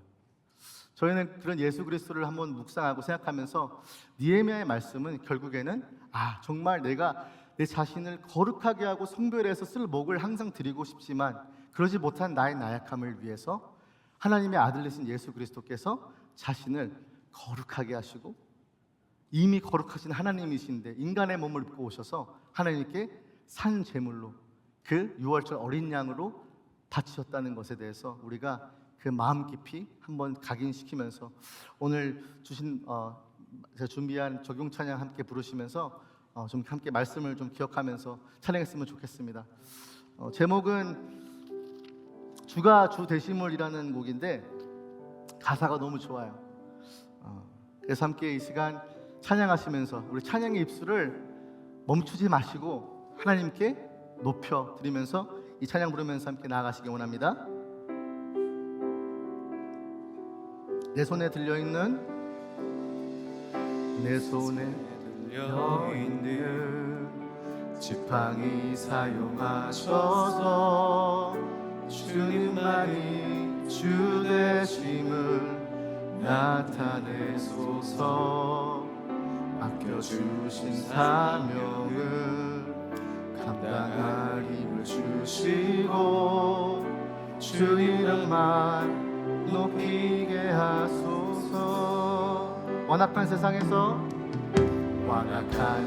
저희는 그런 예수 그리스도를 한번 묵상하고 생각하면서 느헤미야의 말씀은 결국에는 정말 내가 내 자신을 거룩하게 하고 성별해서 쓸 목을 항상 드리고 싶지만 그러지 못한 나의 나약함을 위해서 하나님의 아들 되신 예수 그리스도께서 자신을 거룩하게 하시고 이미 거룩하신 하나님이신데 인간의 몸을 입고 오셔서 하나님께 산 제물로 그 유월절 어린 양으로 바치셨다는 것에 대해서 우리가 그 마음 깊이 한번 각인시키면서 오늘 주신 제가 준비한 적용 찬양 함께 부르시면서 좀 함께 말씀을 좀 기억하면서 찬양했으면 좋겠습니다. 제목은 주가 주 되심을이라는 곡인데 가사가 너무 좋아요. 그래서 함께 이 시간 찬양하시면서 우리 찬양의 입술을 멈추지 마시고 하나님께 높여 드리면서 이 찬양 부르면서 함께 나아가시기 원합니다. 내 손에 들려있는 지팡이 사용하셔서 주님만이 주 되심을 나타내소서. 맡겨주신 사명을 감당할 힘을 주시고 주 이름만 높이게 하소서. 완악한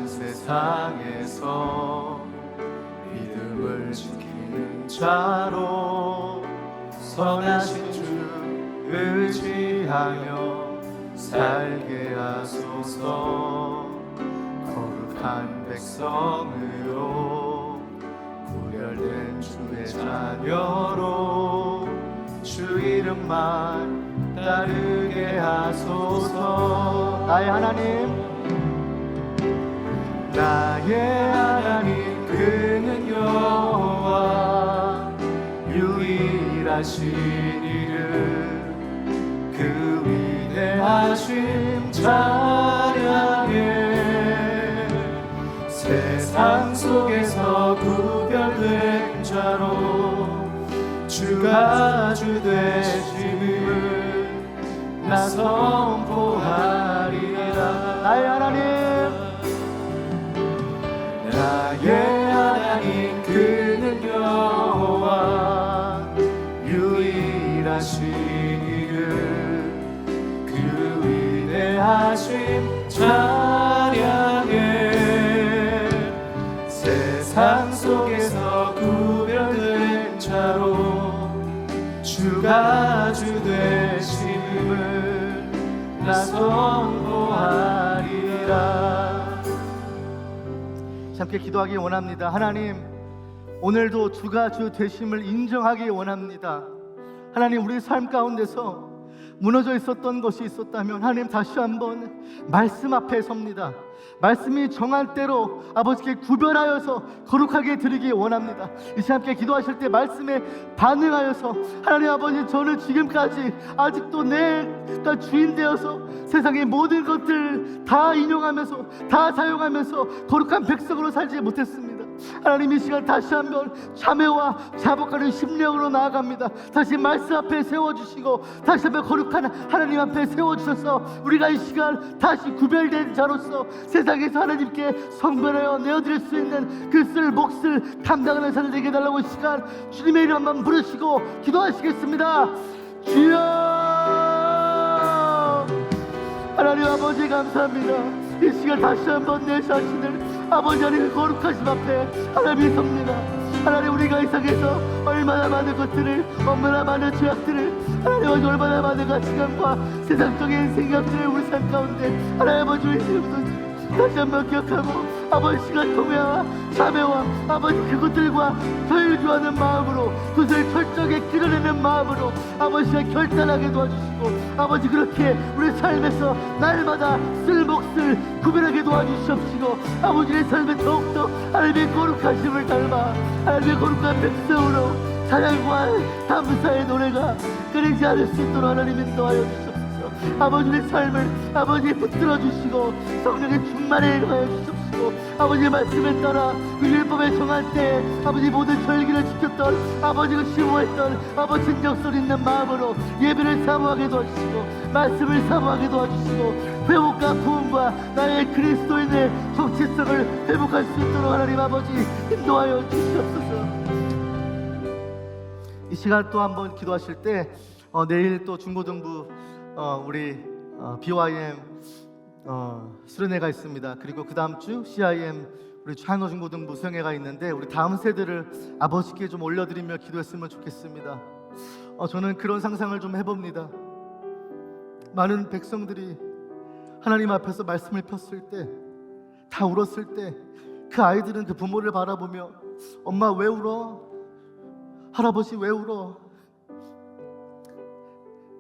세상에서 믿음을 지키는 자로 선하신 주 의지하며 살게 하소서. 거룩한 백성으로 구별된 주의 자녀로 주 이름만 따르게 하소서. 나의 하나님 그는 여호와 유일하신 이름 그 위대하심 찬양해. 세상 속에서 구별된 자로 주가 주 되심을 나 선포하리라. 나의 하나님 그는 여호와 유일하신 이름 그 위대하심 찬양해. 세상 속에서 구별된 자로 주가 주 되심을 나 선포하리라. 함께 기도하기 원합니다. 하나님, 오늘도 주가 주 되심을 인정하기 원합니다. 하나님, 우리 삶 가운데서 무너져 있었던 것이 있었다면 하나님 다시 한번 말씀 앞에 섭니다. 말씀이 정한 때로 아버지께 구별하여서 거룩하게 드리기 원합니다. 이 시간 함께 기도하실 때 말씀에 반응하여서 하나님 아버지, 저는 지금까지 아직도 내가 주인 되어서 세상의 모든 것들 다 인용하면서 다 사용하면서 거룩한 백성으로 살지 못했습니다. 하나님, 이 시간 다시 한번 참회와 자복하는 심령으로 나아갑니다. 다시 말씀 앞에 세워주시고 다시 한번 거룩한 하나님 앞에 세워주셔서 우리가 이 시간 다시 구별된 자로서 세상에서 하나님께 성별하여 내어드릴 수 있는 그 쓸 몫을 감당하는 자들 되게 해달라고 이 시간 주님의 이름만 부르시고 기도하시겠습니다. 주여, 하나님 아버지 감사합니다. 이 시간 다시 한번 내 자신을 아버지 하나님 거룩하심 앞에 하나님이 섭니다. 하나님 우리가 이 세상에서 얼마나 많은 것들을 얼마나 많은 죄악들을 하나님 얼마나 많은 가치관과 세상적인 생각들을 우리 삶 가운데 하나님 아버지 우리 지금도 다시 한번 기억하고 아버지가 통회와 자매와 아버지 그것들과 절규하는 마음으로 그것을 철저하게 끌어내는 마음으로 아버지가 결단하게 도와주시고 아버지 그렇게 우리 삶에서 날마다 쓸 몫을 구별하게 도와주시옵시고 아버지의 삶에 더욱더 하나님의 거룩하심을 닮아 하나님의 거룩한 백성으로 찬양과 감사의 노래가 끊이지 않을 수 있도록 하나님 인도하여 주시옵소서. 아버지의 삶을 아버지 붙들어 주시고 성령의 충만에 하여 주시옵시고 아버지의 말씀에 따라 그 율법에 정할 때 아버지 모든 절기를 지켰던 아버지가 심오했던 아버지 진정성 있는 마음으로 예배를 사모하게 도와주시고 말씀을 사모하게 도와주시고 회복과 부흥과 나의 그리스도인의 정체성을 회복할 수 있도록 하나님 아버지 인도하여 주시옵소서. 이 시간 또 한번 기도하실 때 내일 또 중고등부 우리 BYM 수련회가 있습니다. 그리고 그 다음 주 CIM 우리 차이너 중고등부 수행회가 있는데 우리 다음 세대를 아버지께 좀 올려드리며 기도했으면 좋겠습니다. 저는 그런 상상을 좀 해봅니다. 많은 백성들이 하나님 앞에서 말씀을 폈을 때 다 울었을 때 그 아이들은 그 부모를 바라보며 엄마 왜 울어? 할아버지 왜 울어?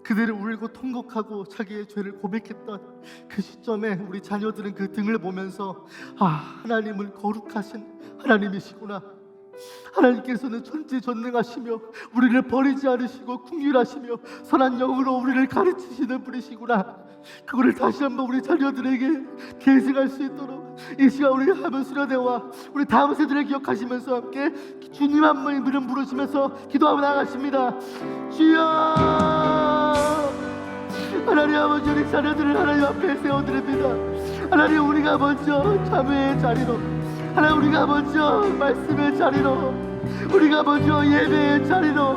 그들을 울고 통곡하고 자기의 죄를 고백했던 그 시점에 우리 자녀들은 그 등을 보면서 하나님은 거룩하신 하나님이시구나. 하나님께서는 전지전능하시며 우리를 버리지 않으시고 긍휼하시며 선한 영으로 우리를 가르치시는 분이시구나. 그거를 다시 한번 우리 자녀들에게 계승할 수 있도록 이 시간 우리 하면 수련회와 우리 다음 세대를 기억하시면서 함께 주님 한 번 이름 부르시면서 기도하고 나가십니다. 주여 하나님 아버지 우리 자녀들을 하나님 앞에 세워드립니다. 하나님 우리가 먼저 자매의 자리로 하나님 우리가 먼저 말씀의 자리로 우리가 먼저 예배의 자리로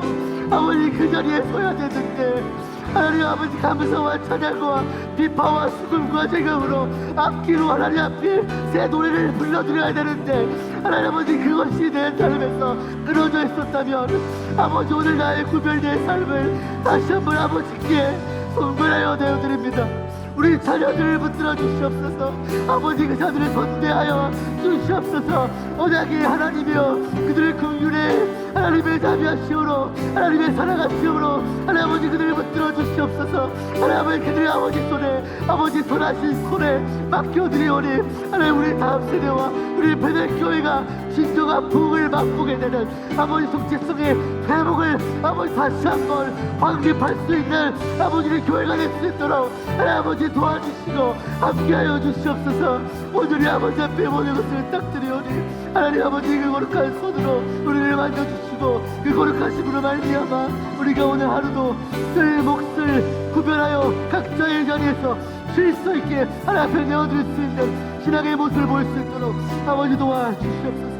아버지 그 자리에 서야 되는데 하나님 아버지 감사와 찬양과 비파와 수금과 제금으로 악기로 하나님 앞에 새 노래를 불러드려야 되는데 하나님 아버지 그것이 내 삶에서 끊어져 있었다면 아버지 오늘 나의 구별된 삶을 다시 한번 아버지께 송별하여 내어드립니다. 우리 자녀들을 붙들어 주시옵소서. 아버지 그 자들을 선대하여 주시옵소서. 언약의 하나님이여 그들을 긍휼해 하나님의 자비하시오로 하나님의 사랑하시오로 하나님 아버지 그들을 붙들어 주시옵소서. 하나님 아버지 그들의 아버지 손에 아버지 선하신 손에 맡겨드리오니 하나님 우리 다음 세대와 우리 베델교회가 진정한 부흥을 맛보게 되는 아버지 정체성의 회복을 아버지 다시 한번 확립할 수 있는 아버지의 교회가 될 수 있도록 하나님 아버지 도와주시고 함께하여 주시옵소서. 오늘이 아버지 앞에 모든 것을 딱 드리오니 하나님 아버지 그 거룩한 손으로 우리를 만져주시고 그 거룩하심으로 말미암아 우리가 오늘 하루도 쓸 몫을 구별하여 각자의 자리에서 쉴 수 있게 하나님 앞에 내어드릴 수 있는 신앙의 모습을 보일 수 있도록 아버지 도와주시옵소서.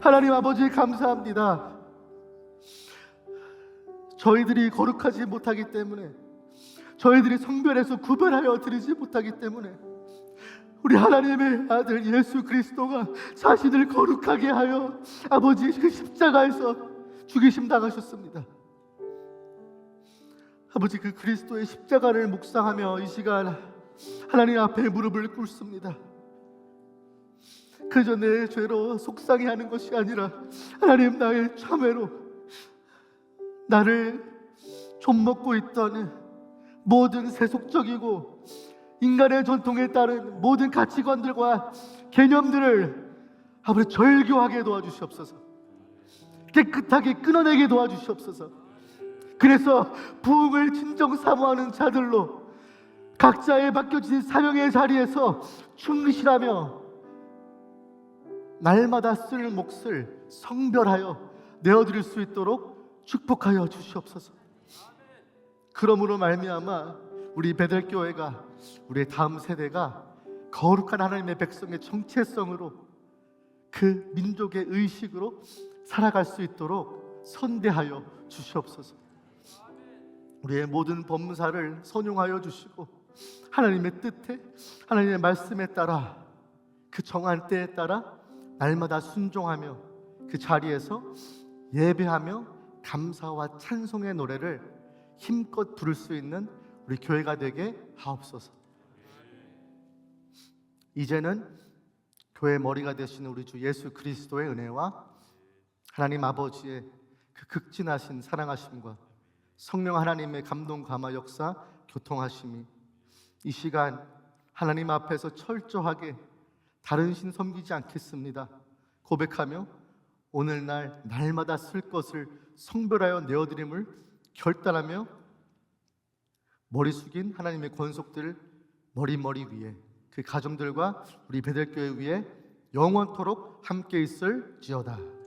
하나님 아버지 감사합니다. 저희들이 거룩하지 못하기 때문에 저희들이 성별에서 구별하여 드리지 못하기 때문에 우리 하나님의 아들 예수 그리스도가 자신을 거룩하게 하여 아버지 그 십자가에서 죽이심 당하셨습니다. 아버지 그 그리스도의 십자가를 묵상하며 이 시간 하나님 앞에 무릎을 꿇습니다. 그저 내 죄로 속상해하는 것이 아니라 하나님 나의 참회로 나를 좀먹고 있던 모든 세속적이고 인간의 전통에 따른 모든 가치관들과 개념들을 아버지 절교하게 도와주시옵소서. 깨끗하게 끊어내게 도와주시옵소서. 그래서 부흥을 진정 사모하는 자들로 각자의 맡겨진 사명의 자리에서 충실하며 날마다 쓸 몫을 성별하여 내어드릴 수 있도록 축복하여 주시옵소서. 그러므로 말미암아 우리 베델교회가 우리의 다음 세대가 거룩한 하나님의 백성의 정체성으로 그 민족의 의식으로 살아갈 수 있도록 선대하여 주시옵소서. 우리의 모든 범사를 선용하여 주시고 하나님의 뜻에, 하나님의 말씀에 따라, 그 정한 때에 따라 날마다 순종하며 그 자리에서 예배하며 감사와 찬송의 노래를 힘껏 부를 수 있는 우리 교회가 되게 하옵소서. 이제는 교회 머리가 되시는 우리 주 예수 그리스도의 은혜와 하나님 아버지의 그 극진하신 사랑하심과 성령 하나님의 감동 감화 역사 교통하심이 이 시간 하나님 앞에서 철저하게 다른 신 섬기지 않겠습니다 고백하며 오늘날 날마다 쓸 것을 성별하여 내어드림을 결단하며 머리 숙인 하나님의 권속들 머리 위에 그 가정들과 우리 베델교회 위에 영원토록 함께 있을지어다.